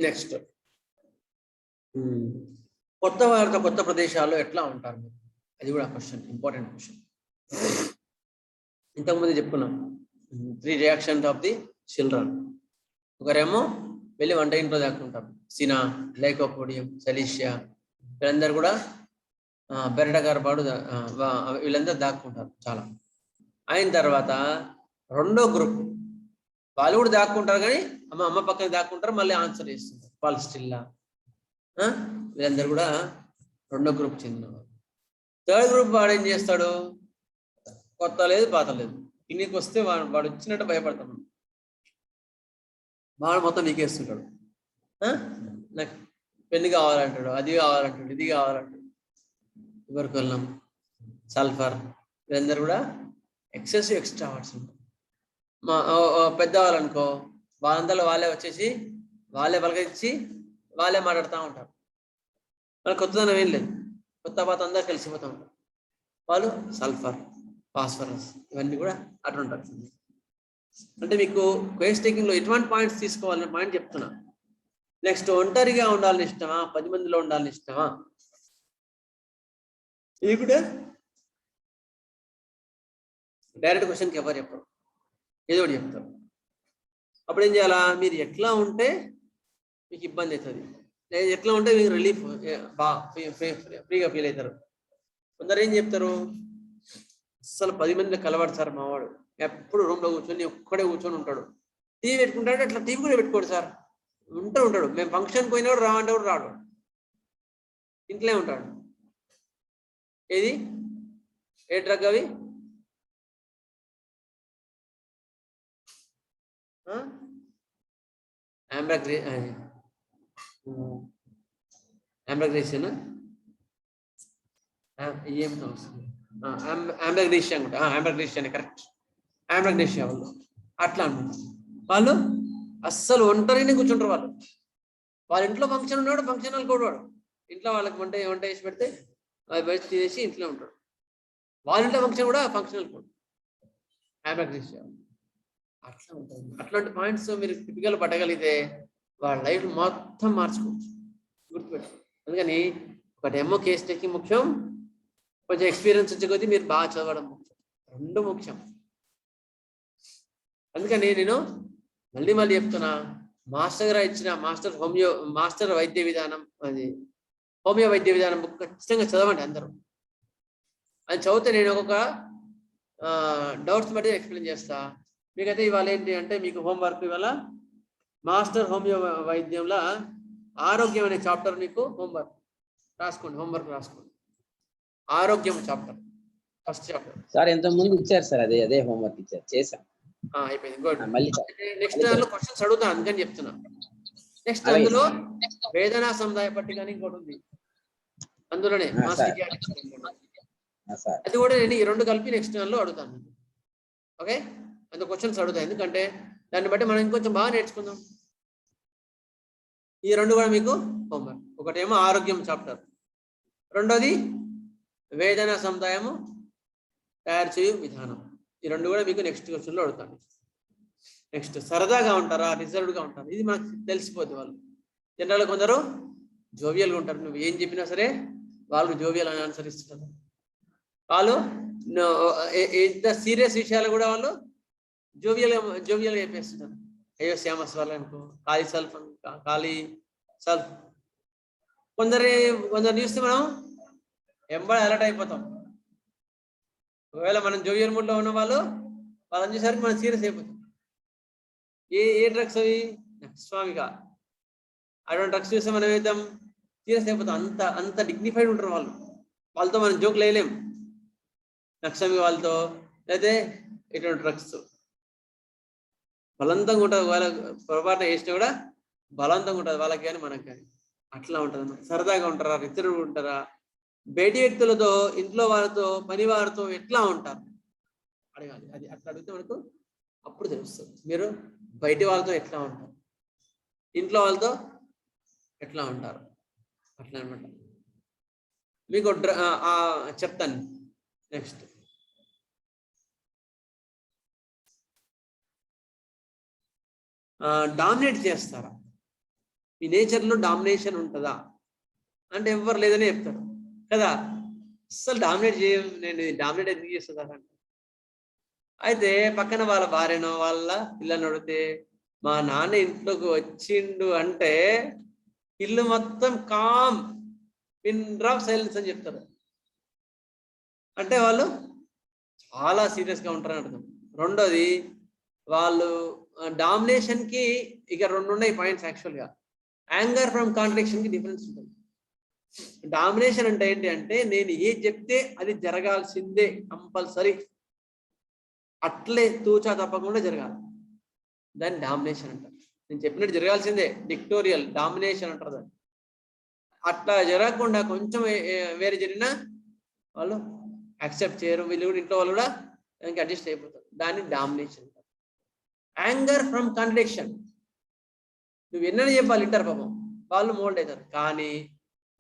నెక్స్ట్ కొత్త వారితో కొత్త ప్రదేశాల్లో ఎట్లా ఉంటారు మీరు? అది కూడా క్వశ్చన్, ఇంపార్టెంట్ క్వశ్చన్. ఇంతకుముందు చెప్పుకున్నాం 3 రియాక్షన్స్ ఆఫ్ ది చిల్డ్రన్. ఒకరేమో వెళ్ళి వంట ఇంట్లో దాక్కుంటారు, సినా, లైకోపోడియం, సెలీషియా, వీళ్ళందరూ కూడా బెరడగారు పాడు వీళ్ళందరూ దాక్కుంటారు చాలా. అయిన తర్వాత రెండో గ్రూప్ వాళ్ళు కూడా దాక్కుంటారు, కానీ అమ్మ పక్కన దాక్కుంటారు, మళ్ళీ ఆన్సర్ చేస్తుంటారు పాలిస్టిల్లా. వీళ్ళందరూ కూడా రెండో గ్రూప్ చెందినవారు. థర్డ్ గ్రూప్ వాడు ఏం చేస్తాడు? కొత్త లేదు పాత లేదు, ఇంటికి వస్తే వాడు వచ్చినట్టు భయపడతాడు, వాడు మొత్తం నీకేస్తుంటాడు. నాకు పెన్ను కావాలంటాడు, అది కావాలంటాడు, ఇది కావాలంటాడు. ట్యూబర్కులం, సల్ఫర్, వీళ్ళందరూ కూడా ఎక్సెసివ్ ఎక్స్ట్రావర్ట్స్ ఉంటారు. మా పెద్దవాళ్ళు అనుకో, వాళ్ళందరూ వాళ్ళే వచ్చేసి వాళ్ళే పలకరించి వాళ్ళే మాట్లాడుతూ ఉంటారు. వాళ్ళకి కొత్తదనం ఏం లేదు, కొత్త పాత అందరూ కలిసిపోతూ ఉంటారు. వాళ్ళు సల్ఫర్, ఫాస్ఫరస్ ఇవన్నీ కూడా అట్లా ఉంటారు. అంటే మీకు క్వెస్ట్ టేకింగ్లో ఎటువంటి పాయింట్స్ తీసుకోవాలనే పాయింట్ చెప్తున్నా. నెక్స్ట్, ఒంటరిగా ఉండాలని ఇష్టమా, 10 మందిలో ఉండాలని ఇష్టమా? ఇది కూడా డైరెక్ట్ క్వశ్చన్కి ఎవరు చెప్పరు, ఏదో ఒకటి చెప్తారు. అప్పుడు ఏం చేయాలా? మీరు ఎట్లా ఉంటే మీకు ఇబ్బంది అవుతుంది, లేదా ఎట్లా ఉంటే మీకు రిలీఫ్ ఫ్రీగా ఫీల్ అవుతారు. కొందరు ఏం చెప్తారు, అసలు 10 మందిలో కలవాడు సార్ మావాడు, ఎప్పుడు రూమ్లో కూర్చొని ఒక్కడే కూర్చొని ఉంటాడు, టీవీ పెట్టుకుంటాడు, అట్లా టీవీ కూడా పెట్టుకోడు సార్, ఉంటాడు. మేము ఫంక్షన్ పోయినాడు రావంటే కూడా రాడు, ఇంట్లో ఉంటాడు. ఏది ఏ డ్రగ్ అవి? ఆంబ్రాగ్రేషన్ ఏం ఆంబ్రాగ్రేషియా అనుకుంటా, ఆంబ్రాగ్రేషియా కరెక్ట్. ఆంబ్రాగ్రేషియా వాళ్ళు అట్లా అనుకుంటారు. వాళ్ళు అస్సలు ఒంటరిని కూర్చుంటారు. వాళ్ళ ఇంట్లో ఫంక్షన్ ఉన్నాడు, ఫంక్షన్ హాల్ కూడా వాడు ఇంట్లో వాళ్ళకి వంట వేసి పెడితే బయట తినేసి ఇంట్లో ఉంటాడు. వాళ్ళ ఇంట్లో ఫంక్షన్ కూడా ఫంక్షన్ హాల్ కూడా ఆంబ్రాగ్రేషియా అట్లా ఉంటుంది. అట్లాంటి పాయింట్స్ మీరు టిపికల్ పట్టగలిగితే వాళ్ళ లైఫ్ మొత్తం మార్చుకోవచ్చు, గుర్తుపెట్టు. అందుకని ఒక డెమో కేస్ టేకింగ్ ముఖ్యం, కొంచెం ఎక్స్పీరియన్స్ వచ్చే కొద్దీ మీరు బాగా చదవడం ముఖ్యం, రెండు ముఖ్యం. అందుకని నేను మళ్ళీ చెప్తున్నా, మాస్టర్ గారు ఇచ్చిన మాస్టర్ వైద్య విధానం, అది హోమియో వైద్య విధానం బుక్ ఖచ్చితంగా చదవండి అందరూ. అది చదివితే నేను ఒక్కొక్క డౌట్స్ బట్టి ఎక్స్ప్లెయిన్ చేస్తా. మీకైతే ఇవాళ ఏంటి అంటే, మీకు హోంవర్క్ ఇవాళ మాస్టర్ హోమియో వైద్యంలో ఆరోగ్యం అనే చాప్టర్ మీకు హోంవర్క్ రాసుకోండి. ఆరోగ్యం చాప్టర్ ఫస్ట్ చాప్టర్. సార్ ఎంత ముందు ఇచ్చారు సార్, అదే హోంవర్క్ ఇచ్చారు, చేశాం. అయిపోయింది, గుడ్. మళ్ళీ నెక్స్ట్ దానిలో క్వశ్చన్స్ అడుగుతా, అందుకని చెప్తున్నా. నెక్స్ట్ అందులో వేదనా సముదాయ పట్టిక అని ఇంకోటి ఉంది, అందులోనే అది కూడా నేను ఈ రెండు కలిపి నెక్స్ట్ దానిలో అడుగుతాను. ఓకే, అంత క్వశ్చన్స్ అడుగుతాయి, ఎందుకంటే దాన్ని బట్టి మనం ఇంకొంచెం బాగా నేర్చుకుందాం. ఈ రెండు కూడా మీకు హోంవర్క్. ఒకటేమో ఆరోగ్యం చాప్టర్, రెండోది వేదన సముదాయము తయారు చేయు విధానం. ఈ రెండు కూడా మీకు నెక్స్ట్ క్వశ్చన్లో అడుగుతాను. నెక్స్ట్, సరదాగా ఉంటారా, రిజర్వ్డ్గా ఉంటారా? ఇది మనకు తెలిసిపోద్ది. వాళ్ళు జనరల్గా కొందరు జోవియల్గా ఉంటారు, నువ్వు ఏం చెప్పినా సరే వాళ్ళు జోవియల్ అని ఆన్సర్ ఇస్తున్నారు. వాళ్ళు ఎంత సీరియస్ విషయాలు కూడా వాళ్ళు జోవియల్గా చెప్పేస్తున్నారు. అయ్యో శ్యామస్ వాళ్ళు అనుకో, ఖాళీ సల్ఫ్ కొందరు చూస్తే మనం ఎంబడి అలర్ట్ అయిపోతాం. ఒకవేళ మనం జోవియల్ మూడ్లో ఉన్న వాళ్ళని చూసేసరికి మనం సీరియస్ అయిపోతాం. ఏ డ్రగ్స్ అవి? స్వామిక అటువంటి డ్రగ్స్ చూస్తే మనం ఏదైతే సీరియస్ అయిపోతాం. అంత డిగ్నిఫైడ్ ఉంటారు వాళ్ళతో మనం జోక్ లేలేం. నక్సమి వాళ్ళతో అయితే ఇటువంటి డ్రగ్స్ బలవంతంగా ఉంటుంది. వాళ్ళ పొరపాటున వేసినా కూడా బలవంతంగా ఉంటుంది వాళ్ళకి కానీ మనకు కానీ. అట్లా ఉంటుంది. సరదాగా ఉంటారా, రిజర్వ్ ఉంటారా, బయటి వ్యక్తులతో, ఇంట్లో వారితో, పని వారితో ఎట్లా ఉంటారు అడగాలి. అది అట్లా అడిగితే మనకు అప్పుడు తెలుస్తుంది మీరు బయటి వాళ్ళతో ఎట్లా ఉంటారు, ఇంట్లో వాళ్ళతో ఎట్లా ఉంటారు, అట్లా అనమాట. మీకు చెప్తాను. నెక్స్ట్, డామినేట్ చేస్తారా? మీ నేచర్లో డామినేషన్ ఉంటుందా అంటే ఎవరు లేదని చెప్తారు కదా. అస్సలు డామినేట్ నేను డామినేట్ ఎందుకు చేస్తుందా అంటే, అయితే పక్కన వాళ్ళ భార్యనో వాళ్ళ పిల్లల్ని అడిగితే, మా నాన్న ఇంట్లోకి వచ్చిండు అంటే ఇల్లు మొత్తం కామ్, పిన్ డ్రాప్ సైలెన్స్ అని చెప్తారు. అంటే వాళ్ళు చాలా సీరియస్గా ఉంటారని అర్థం. రెండోది, వాళ్ళు డామినేషన్కి ఇక రెండు ఉన్నాయి పాయింట్స్. యాక్చువల్గా యాంగర్ ఫ్రమ్ కాంట్రాడిక్షన్ కి డిఫరెన్స్ ఉంటుంది. డామినేషన్ అంటే ఏంటి అంటే, నేను ఏ చెప్తే అది జరగాల్సిందే, కంపల్సరీ, అట్లే తూచా తప్పకుండా జరగాలి, దాన్ని డామినేషన్ అంటారు. నేను చెప్పినట్టు జరగాల్సిందే, డిక్టోరియల్ డామినేషన్ అంటారు దాన్ని. అట్లా జరగకుండా కొంచెం వేరే జరిగినా వాళ్ళు యాక్సెప్ట్ చేయరు, వీళ్ళు కూడా ఇంట్లో వాళ్ళు కూడా దానికి అడ్జస్ట్ అయిపోతారు. దాన్ని డామినేషన్ అంటారు. యాంగర్ ఫ్రమ్ కాంట్రడిక్షన్, నువ్వు ఎన్నని చెప్పాలి ఇంటారు పాపం, వాళ్ళు మోల్డ్ అవుతారు. కానీ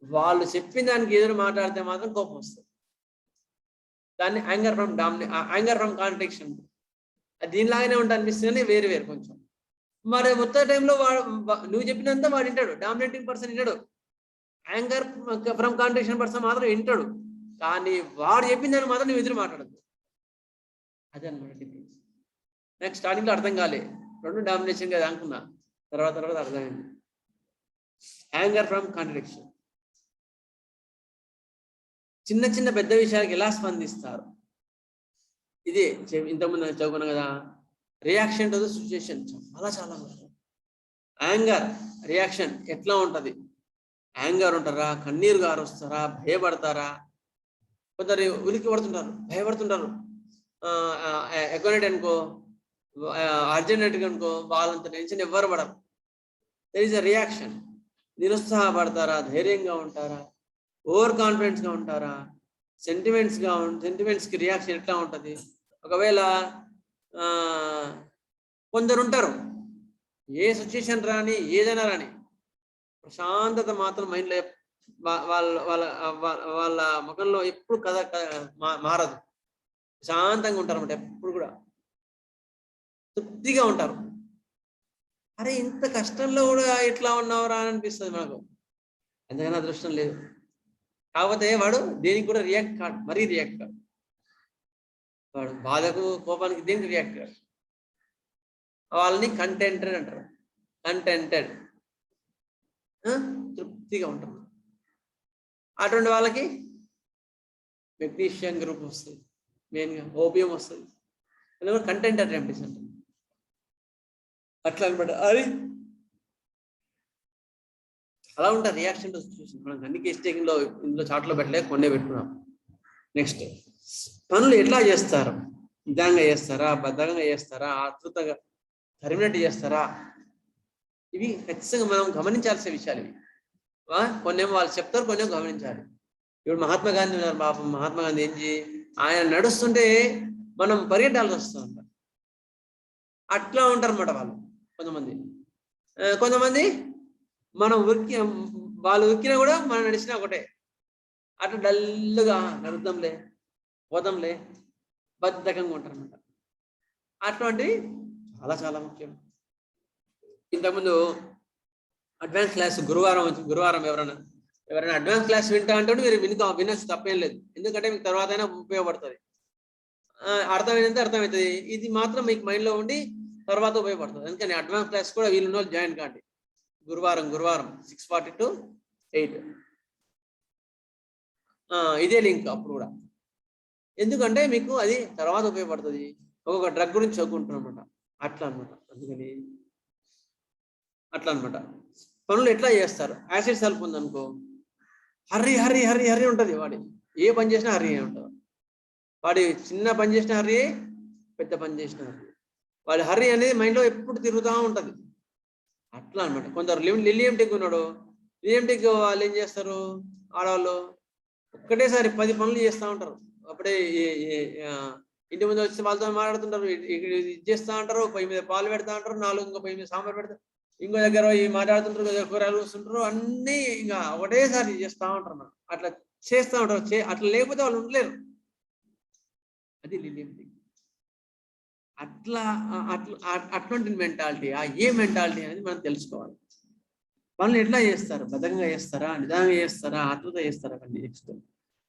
వాళ్ళు చెప్పిన దానికి ఎదురు మాట్లాడితే మాత్రం కోపం వస్తుంది. దాన్ని యాంగర్ ఫ్రమ్ కాంట్రడిక్షన్. అది దీనిలాగానే ఉంటుంది అనిపిస్తుంది, వేరు వేరు కొంచెం. మరి మొత్తం టైంలో వాడు నువ్వు చెప్పినంత వాడు వింటాడు, డామినేటింగ్ పర్సన్ వింటాడు. యాంగర్ ఫ్రమ్ కాంట్రడిక్షన్ పర్సన్ మాత్రం వింటాడు, కానీ వాడు చెప్పిన దాన్ని మాత్రం నువ్వు ఎదురు మాట్లాడద్దు. అదే అనమాట డిఫరెన్స్. నాకు స్టార్టింగ్లో అర్థం కాలే, రెండు డామినేషన్ కదా అనుకున్నా, తర్వాత అర్థమైంది. Anger from contradiction. చిన్న చిన్న పెద్ద విషయాలకు ఎలా స్పందిస్తారు, ఇదే ఇంతకుముందు చదువుకున్నాం కదా. రియాక్షన్ టు ద సిచ్యుయేషన్ చాలా యాంగర్ రియాక్షన్ ఎట్లా ఉంటుంది? యాంగర్ ఉంటారా, కన్నీరు గారు వస్తారా, భయపడతారా? కొందరు ఉలికి పడుతుంటారు, భయపడుతుంటారు. ఎక్వైట్ అనుకో, అర్జెంట్ అనుకో, వాళ్ళంత టెన్షన్ ఎవ్వరు పడరు. There is a reaction. నిరుత్సాహపడతారా, ధైర్యంగా ఉంటారా, ఓవర్ కాన్ఫిడెన్స్ గా ఉంటారా, సెంటిమెంట్స్కి రియాక్షన్ ఎట్లా ఉంటుంది? ఒకవేళ కొందరు ఉంటారు, ఏ సిచ్యుయేషన్ రాని ఏదైనా రాని ప్రశాంతత మాత్రం మైండ్లో వాళ్ళ ముఖంలో ఎప్పుడు కథ మారదు, ప్రశాంతంగా ఉంటారు అన్నమాట. ఎప్పుడు కూడా తృప్తిగా ఉంటారు. అరే ఇంత కష్టంలో కూడా ఎట్లా ఉన్నావురా అని అనిపిస్తుంది మనకు. ఎందుకని అదృష్టం లేదు. కాకపోతే వాడు దేనికి కూడా రియాక్ట్ కాడు, మరీ రియాక్ట్ కాడు. వాడు బాధకు కోపానికి దేనికి రియాక్ట్ కాడు. వాళ్ళని కంటెంటెడ్ అంటారు. కంటెంటెడ్, తృప్తిగా ఉంటారు. అటువంటి వాళ్ళకి మెగ్నీషియం గ్రూప్ వస్తుంది, మెయిన్గా ఓపియం వస్తుంది. ఎందుకంటే కంటెంటెడ్ రెమెడీస్ అంటారు. అట్లా అనమాట. అది అలా ఉంటారు రియాక్షన్ టు సిచ్యుయేషన్. మనం అన్ని కేస్ టేకింగ్లో ఇందులో చాట్లో పెట్టలే, కొన్నే పెట్టుకున్నాం. నెక్స్ట్, పనులు ఎట్లా చేస్తారు? నిదానంగా చేస్తారా, బద్ధంగా చేస్తారా, ఆతృతగా టర్మినేట్ చేస్తారా? ఇవి ఖచ్చితంగా మనం గమనించాల్సిన విషయాలు ఇవి. కొన్నేమో వాళ్ళు చెప్తారు, కొన్నేమో గమనించాలి. ఇప్పుడు మహాత్మా గాంధీ ఉన్నారు పాపం. మహాత్మా గాంధీ ఏంటి, ఆయన నడుస్తుంటే మనం పరిగెట్టాల్సి వస్తూ ఉంటాం. అట్లా ఉంటారు అన్నమాట వాళ్ళు. కొంతమంది మనం వాళ్ళు ఉరికినా కూడా మనం నడిచినా ఒకటే, అట్లా డల్లుగా నడుద్దాంలే పోదాంలే బద్ధకంగా ఉంటారు అన్నమాట. అటువంటివి చాలా ముఖ్యం. ఇంతకుముందు అడ్వాన్స్ క్లాస్ గురువారం ఎవరైనా అడ్వాన్స్ క్లాస్ వింటా అంటే మీరు వినొచ్చు, తప్పేం లేదు. ఎందుకంటే మీకు తర్వాత అయినా ఉపయోగపడుతుంది. అర్థమవుతుంది. ఇది మాత్రం మీకు మైండ్లో ఉండి తర్వాత ఉపయోగపడుతుంది. అందుకని అడ్వాన్స్ క్లాస్ కూడా వీళ్ళు ఉన్న జాయిన్ కాండి. గురువారం 6:40 to 8 ఇదే లింక్ అప్పుడు కూడా. ఎందుకంటే మీకు అది తర్వాత ఉపయోగపడుతుంది. ఒక్కొక్క డ్రగ్ గురించి చదువుకుంటున్నాం అనమాట. అట్లా అనమాట. పనులు ఎట్లా చేస్తారు? యాసిడ్ సల్ఫ్ ఉందనుకో, హర్రీ ఉంటుంది. వాడి ఏ పని చేసినా హర్రీ ఉంటుంది. వాడి చిన్న పని చేసిన హర్రీ, పెద్ద పని చేసిన హర్రీ. వాడి హర్రీ అనేది మైండ్లో ఎప్పుడు తిరుగుతూ ఉంటుంది. అట్లా అనమాట. కొందరు లిలియం టెక్ ఉన్నాడు. లిలియం టెక్ వాళ్ళు ఏం చేస్తారు, ఆడవాళ్ళు ఒక్కటేసారి 10 పనులు చేస్తూ ఉంటారు. అప్పుడే ఇంటి ముందు వచ్చి వాళ్ళతో మాట్లాడుతుంటారు, ఇది చేస్తూ ఉంటారు, పొయ్యి మీద పాలు పెడతా ఉంటారు, 4 ఇంకో పొయ్యి మీద సాంబార్ పెడతారు, ఇంకో దగ్గర మాట్లాడుతుంటారు, కూరగాయలు చూస్తుంటారు, అన్నీ ఇంకా ఒకటేసారి చేస్తూ ఉంటారు అన్నమాట. అట్లా చేస్తూ ఉంటారు. అట్లా లేకపోతే వాళ్ళు ఉండలేరు. అది లిలియం టెక్. అట్లాంటి మెంటాలిటీ, ఏ మెంటాలిటీ అనేది మనం తెలుసుకోవాలి. పనులు ఎట్లా చేస్తారు? బద్ధంగా చేస్తారా, నిదానంగా చేస్తారా, ఆతృత చేస్తారా? నెక్స్ట్,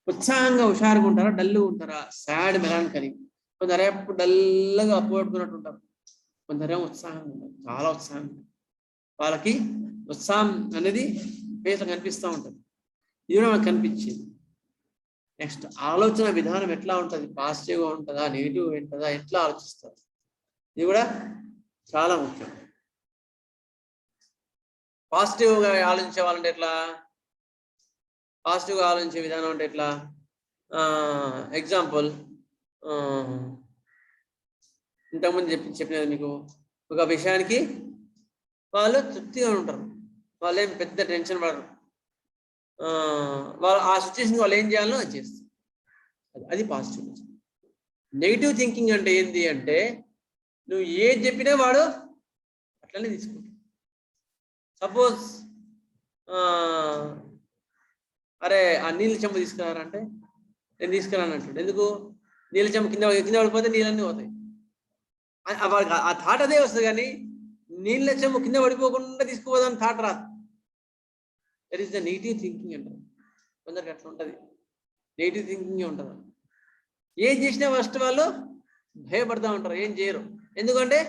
ఉత్సాహంగా హుషారుగా ఉంటారా, డల్గా ఉంటారా? సాడ్ మెలాన్కలి. కొందరు ఎప్పుడు డల్గా అప్పుడుకున్నట్టు ఉంటారు. కొందరేమో ఉత్సాహంగా ఉంటారు, చాలా ఉత్సాహంగా. వాళ్ళకి ఉత్సాహం అనేది ఫేస్లో కనిపిస్తూ ఉంటుంది. ఇది కూడా మనకు కనిపించింది. నెక్స్ట్, ఆలోచన విధానం ఎట్లా ఉంటుంది? పాజిటివ్గా ఉంటుందా, నెగిటివ్గా ఉంటుందా, ఎట్లా ఆలోచిస్తారు? ఇది కూడా చాలా ముఖ్యం. పాజిటివ్గా ఆలోచించే వాళ్ళంటే ఎట్లా? పాజిటివ్గా ఆలోచించే విధానం అంటే ఎట్లా? ఎగ్జాంపుల్, ఇంతకుముందు చెప్పినది మీకు. ఒక విషయానికి వాళ్ళు తృప్తిగా ఉంటారు, వాళ్ళు ఏం పెద్ద టెన్షన్ పడరు. వాళ్ళు ఆ సిచ్యువేషన్ వాళ్ళు ఏం చేయాలో అది చేస్తారు. అది పాజిటివ్. నెగిటివ్ థింకింగ్ అంటే ఏంటి అంటే నువ్వు ఏది చెప్పినా వాడు అట్లనే తీసుకుంటాడు. సపోజ్ అరే ఆ నీళ్ళ చెంబు తీసుకురారంటే నేను తీసుకురాను అంటాడు. ఎందుకు? నీళ్ళ చెంబు కింద పడిపోతే నీళ్ళన్నీ పోతాయి. వాడికి ఆ థాట్ అదే వస్తుంది, కానీ నీళ్ళ చెంబు కింద పడిపోకుండా తీసుకుపోదాని థాట్ రాదు. That is the negative thinking అంటారు. కొందరికి అట్లా ఉంటుంది, నెగిటివ్ థింకింగ్ ఉంటుంది. ఏం చేసినా ఫస్ట్ వాళ్ళు భయపడతా ఉంటారు, ఏం చేయరు. ఎందుకంటే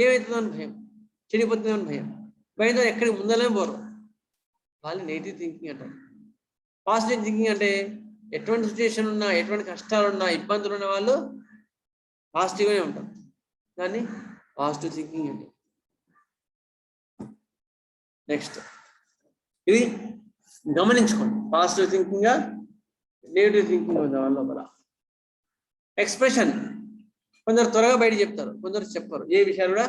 ఏమవుతుందో అని భయం, చెడిపోతుందో అని భయం. భయంతో ఎక్కడికి ముందలే పోరు. వాళ్ళు నెగిటివ్ థింకింగ్ అంటారు. పాజిటివ్ థింకింగ్ అంటే ఎటువంటి సిచ్యువేషన్ ఉన్నా, ఎటువంటి కష్టాలు ఉన్నా, ఇబ్బందులు ఉన్న వాళ్ళు పాజిటివ్గానే ఉంటారు. దాన్ని పాజిటివ్ థింకింగ్ అంటే. నెక్స్ట్ ఇది గమనించుకోండి, పాజిటివ్ థింకింగ్ నెగిటివ్ థింకింగ్ ఉంది వాళ్ళ లోపల. ఎక్స్ప్రెషన్ కొందరు త్వరగా బయట చెప్తారు, కొందరు చెప్పరు. ఏ విషయాలు కూడా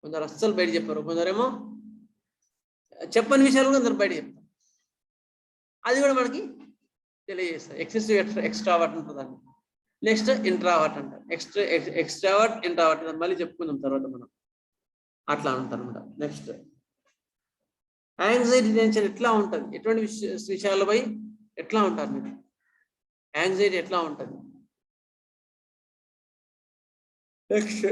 కొందరు అస్సలు బయట చెప్పరు, కొందరేమో చెప్పని విషయాలు కూడా కొందరు బయట చెప్తారు. అది కూడా మనకి తెలియజేస్తారు. ఎక్స్ట్రావర్ట్ ఉంటుందండి. నెక్స్ట్ ఇంట్రావర్ట్ అంటారు. ఎక్స్ట్రావర్ట్ ఇంట్రావర్ట్ మళ్ళీ చెప్పుకుందాం తర్వాత మనం. అట్లా ఉంటారు అనమాట. నెక్స్ట్ యాంగ్జైటీ టెన్షన్ ఎట్లా ఉంటుంది, ఎటువంటి విషయాలపై ఎట్లా ఉంటారు మీరు? యాంగ్జైటీ ఎట్లా ఉంటుంది? నెక్స్ట్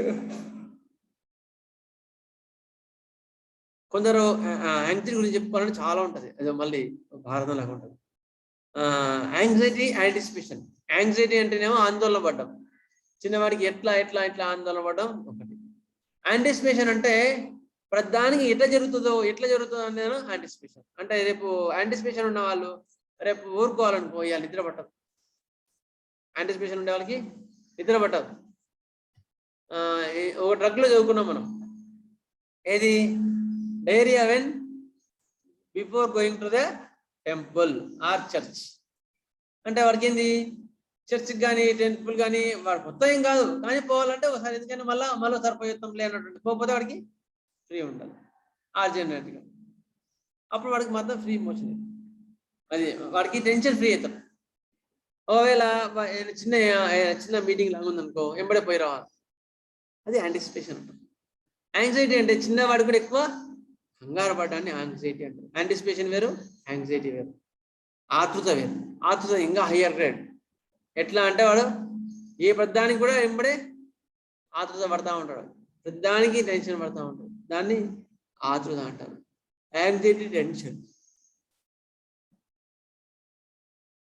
కొందరు యాంగ్జైటీ గురించి చెప్పుకోవాలంటే చాలా ఉంటుంది, అది మళ్ళీ భారతం లాగా ఉంటుంది. Anxiety, anticipation. యాంగ్జైటీ అంటేనేమో ఆందోళన పడ్డం, చిన్నవాడికి ఎట్లా ఎట్లా ఎట్లా ఆందోళన పడ్డం ఒకటి. యాంటిసిపేషన్ అంటే ప్రతిదానికి ఎట్లా జరుగుతుందో అనేది యాంటిసిపేషన్. అంటే రేపు యాంటిసిపేషన్ ఉన్న వాళ్ళు రేపు ఊరుకోవాలనుకో, ఇవాళ నిద్ర పట్టదు. యాంటిసిపేషన్ ఉండే వాళ్ళకి నిద్ర పట్టదు. ఒక డ్రగ్లో చదువుకున్నాం మనం, ఏది? Diarrhoea when before going to the temple or church. అంటే వాడికి ఏంది, చర్చ్కి కానీ టెంపుల్ కానీ వాడు మొత్తం ఏం కాదు, కానీ పోవాలంటే ఒకసారి ఎందుకంటే మళ్ళీ ఒకసారి పోయేస్తాం లేనటువంటి, పోతే వాడికి ఫ్రీ ఉండాలి ఆర్జనరేట్గా. అప్పుడు వాడికి మాత్రం ఫ్రీ మోషన్, అది వాడికి టెన్షన్ ఫ్రీ అవుతాడు. ఒకవేళ చిన్న మీటింగ్ లాగా ఉందనుకో, ఎంబడే పోయి రావాలి, అది యాంటిసిపేషన్ అంటారు. యాంగ్జైటీ అంటే చిన్నవాడు కూడా ఎక్కువ కంగారు పడ్డాన్ని యాంగ్జైటీ అంటారు. యాంటిసిపేషన్ వేరు, యాంగ్జైటీ వేరు. ఆతృత వేరు. ఆతృత ఇంకా హయ్యర్ గ్రేడ్. ఎట్లా అంటే వాడు ఏ పెద్దానికి కూడా ఎంబడే ఆతృత పడతా ఉంటాడు, పెద్దానికి టెన్షన్ పడతా ఉంటాడు, దాన్ని ఆతృత అంటారు. యాంగ్జైటీ, టెన్షన్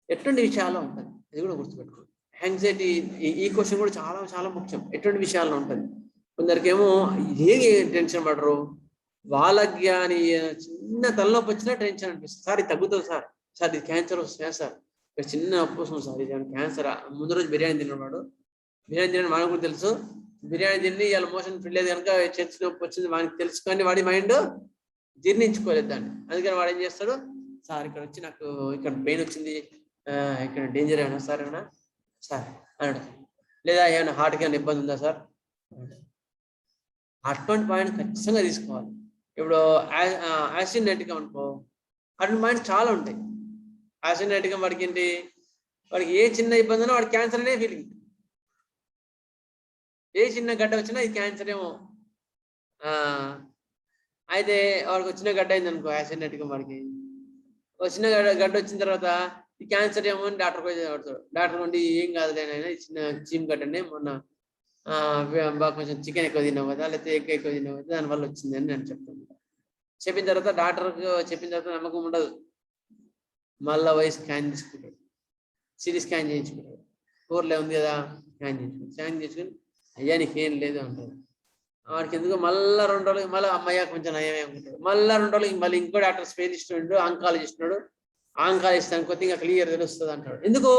ఎటువంటి విషయాల్లో ఉంటుంది, అది కూడా గుర్తుపెట్టుకోండి. యాంగ్జైటీ, ఈ క్వశ్చన్ కూడా చాలా చాలా ముఖ్యం. ఎటువంటి విషయాల్లో ఉంటుంది? కొందరికేమో ఏమి టెన్షన్ పడరు, వాళ్ళకి కానీ చిన్న తలనొప్పి వచ్చినా టెన్షన్ అనిపిస్తుంది. సార్ ఇది తగ్గుతుంది సార్, సార్ ఇది క్యాన్సర్ వస్తుంది సార్, ఇక్కడ చిన్న నొప్పి వస్తుంది సార్, ఇది క్యాన్సర్. ముందు రోజు బిర్యానీ తిన్నవాడు, బిర్యానీ తినడం మనకు కూడా తెలుసు, బిర్యానీ తిని ఇలా మోషన్ ఫిల్ కనుక చర్చి నొప్పి వచ్చింది వానికి తెలుసు, కానీ వాడి మైండ్ జీర్ణించుకోలేదు దాన్ని. అందుకని వాడు ఏం చేస్తాడు, సార్ ఇక్కడ వచ్చి నాకు ఇక్కడ పెయిన్ వచ్చింది, ఇక్కడ డేంజర్ ఏమన్నా సార్, ఏమన్నా సార్ అన్నాడు, లేదా ఏమైనా హార్ట్కి ఏమైనా ఇబ్బంది ఉందా సార్. అటువంటి పాయింట్ ఖచ్చితంగా తీసుకోవాలి. ఇప్పుడు యాసిడినైటిక్ అనుకో, అటువంటి పాయింట్స్ చాలా ఉంటాయి. యాసిడినైటిక్ వాడికి ఏంటి, వాడికి ఏ చిన్న ఇబ్బంది ఉన్నా వాడికి క్యాన్సర్ అనే ఫీలింగ్. ఏ చిన్న గడ్డ వచ్చినా ఇది క్యాన్సర్ ఏమో. అయితే వాడికి వచ్చిన గడ్డ అయింది అనుకో, యాసిడినైటిక్ వాడికి వచ్చిన గడ్డ వచ్చిన తర్వాత ఈ క్యాన్సర్ ఏమో అని డాక్టర్ పడతాడు. డాక్టర్ ఉండి ఏం కాదు లేనైనా చిన్న చీమ్ గడ్డనే, మొన్న బాగా కొంచెం చికెన్ ఎక్కువ తిన్నావు కదా, లేకపోతే ఎగ్ ఎక్కువ తిన్నావు కదా, దానివల్ల వచ్చింది అని నేను చెప్తాను. చెప్పిన తర్వాత డాక్టర్కి చెప్పిన తర్వాత నమ్మకం ఉండదు, మళ్ళీ పోయి స్కాన్ తీసుకుంటాడు, సిటీ స్కాన్ చేయించుకుంటాడు. 4 ఉంది కదా, స్కాన్ చేసుకుని అయ్యా నీకేం లేదు అంటాడు. వాడికి ఎందుకు మళ్ళీ 2 రోజులకి మళ్ళీ అమ్మయ్య కొంచెం నయమే అనుకుంటాడు. మళ్ళీ 2 రోజులకి మళ్ళీ ఇంకో డాక్టర్ స్పెషలిస్ట్ ఉండు, ఆంకాలజిస్ట్ ఉన్నాడు, ఆంకాలజిస్ట్ అని కొద్దిగా క్లియర్ తెలుస్తుంది అంటాడు. ఎందుకు?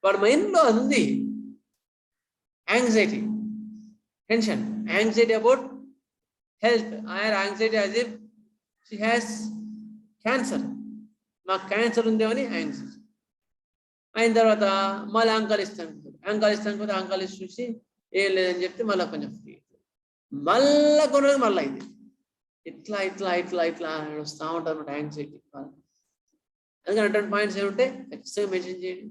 వాడి మైండ్లో అది ఉంది, anxiety, tension. Anxiety about health, are anxiety as if she has cancer, మాకు క్యాన్సర్ ఉందేమని యాంగ్జైటీ. అయిన తర్వాత మళ్ళీ ఆంకాలిస్తాను ఆంకాలిస్ట్ చూసి ఏం లేదని చెప్తే మళ్ళీ కొంచెం ఫ్రీ, మళ్ళీ కొన్ని రోజులు మళ్ళీ అయింది. ఇట్లా ఇట్లా ఇట్లా ఇట్లా వస్తూ ఉంటారు అన్నమాట యాంగ్జైటీ. అందుకని అటువంటి పాయింట్స్ ఏముంటే ఖచ్చితంగా మెన్షన్ చేయండి.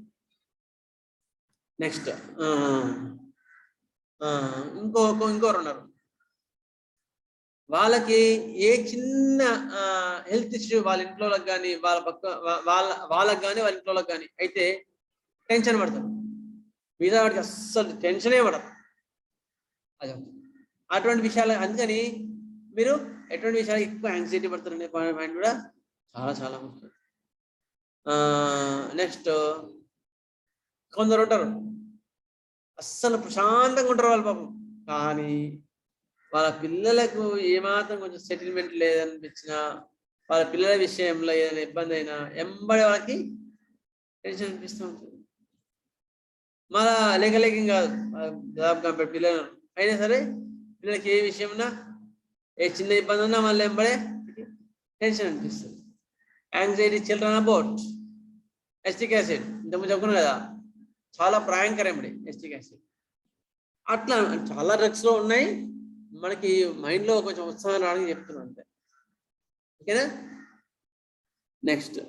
నెక్స్ట్ ఇంకోరు ఉన్నారు, వాళ్ళకి ఏ చిన్న హెల్త్ ఇష్యూ వాళ్ళ ఇంట్లో కానీ వాళ్ళ పక్క వాళ్ళకి కానీ వాళ్ళ ఇంట్లో కానీ అయితే టెన్షన్ పడతారు. మీద వాడికి అస్సలు టెన్షనే పడదు. అది అటువంటి విషయాలు. అందుకని మీరు ఎటువంటి విషయాలు ఎక్కువ యాంగ్జైటీ పడతారనే పాయింట్ కూడా చాలా చాలా ముఖ్యం. నెక్స్ట్ కొందరు ఉంటారు అస్సలు ప్రశాంతంగా ఉంటారు వాళ్ళు పాపం, కానీ వాళ్ళ పిల్లలకు ఏమాత్రం కొంచెం సెటిల్మెంట్ లేదనిపించినా, వాళ్ళ పిల్లల విషయంలో ఏదైనా ఇబ్బంది అయినా ఎంబడి వాళ్ళకి టెన్షన్ అనిపిస్తూ ఉంటుంది. మళ్ళా లేకలేకం కాదు, దాదాపుగా పిల్లలు అయినా సరే పిల్లలకి ఏ విషయం ఉన్నా ఏ చిన్న ఇబ్బంది ఉన్నా మళ్ళీ ఎంబడే టెన్షన్ అనిపిస్తుంది. Anxiety children about acetic acid, ఇంతకుముందు చెప్పుకున్నాం కదా, చాలా భయంకరమండి ఎస్టిక్ యాసిడ్. అట్లా చాలా డ్రగ్స్ లో ఉన్నాయి, మనకి మైండ్ లో కొంచెం ఉత్సాహం రావడానికి చెప్తున్నాను అంతే. ఓకేనా? నెక్స్ట్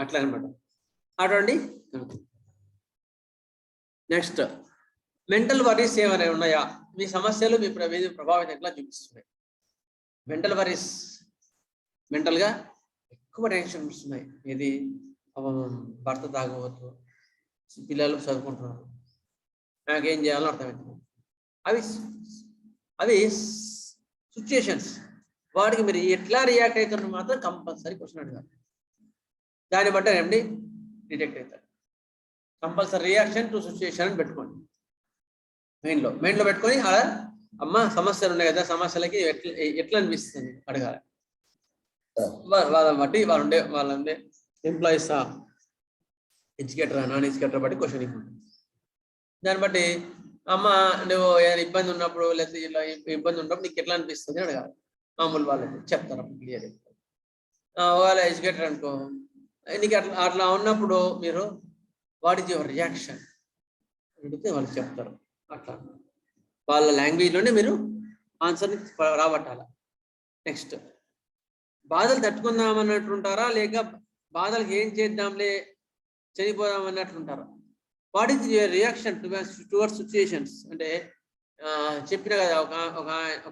అట్లా అనమాట. అటువంటి నెక్స్ట్ మెంటల్ వరీస్ ఏమైనా ఉన్నాయా? మీ సమస్యలు మీ ప్రభావితం ఎట్లా చూపిస్తున్నాయి? మెంటల్ వరీస్, మెంటల్గా ఎక్కువ టెన్షన్ వస్తున్నాయి. ఇది భర్త తాగవద్దు, పిల్లలు చదువుకుంటున్నారు, నాకేం చేయాలో అర్థమవుతుంది. అవి సిచ్యుయేషన్స్. వాటికి మీరు ఎట్లా రియాక్ట్ అవుతున్నారు మాత్రం కంపల్సరీ క్వశ్చన్ అడగాలి. దాన్ని బట్టి ఏమండి డిటెక్ట్ అవుతారు. కంపల్సరీ రియాక్షన్ టు సిచ్యుయేషన్ అని పెట్టుకోండి మైండ్లో పెట్టుకొని, అమ్మ సమస్యలు ఉన్నాయి కదా, సమస్యలకి ఎట్లా అనిపిస్తుంది అడగాలి. వాళ్ళని బట్టి వాళ్ళండే ఎంప్లాయీస్ ఎడ్యుకేటరా నాన్ ఎడ్యుకేటర్ బట్టి క్వశ్చన్ ఇవ్వండి. దాన్ని బట్టి అమ్మ నువ్వు ఏదైనా ఇబ్బంది ఉన్నప్పుడు లేకపోతే ఇలా ఇబ్బంది ఉన్నప్పుడు నీకు ఎట్లా అనిపిస్తుంది అడగాలి. మామూలు వాళ్ళకి చెప్తారు అప్పుడు క్లియర్. ఒకవేళ ఎడ్యుకేటర్ అనుకో, నీకు అట్లా ఉన్నప్పుడు మీరు వాట్ ఈజ్ యువర్ రియాక్షన్ అడిగితే వాళ్ళు చెప్తారు. అట్లా వాళ్ళ లాంగ్వేజ్లోనే మీరు ఆన్సర్ని రాబట్టాలి. నెక్స్ట్ బాధలు తట్టుకుందామన్నట్టుంటారా, లేక బాధలకు ఏం చేద్దాంలే చనిపోదాం అన్నట్లుంటారా? What is your reaction towards situations? అంటే చెప్పిన కదా ఒక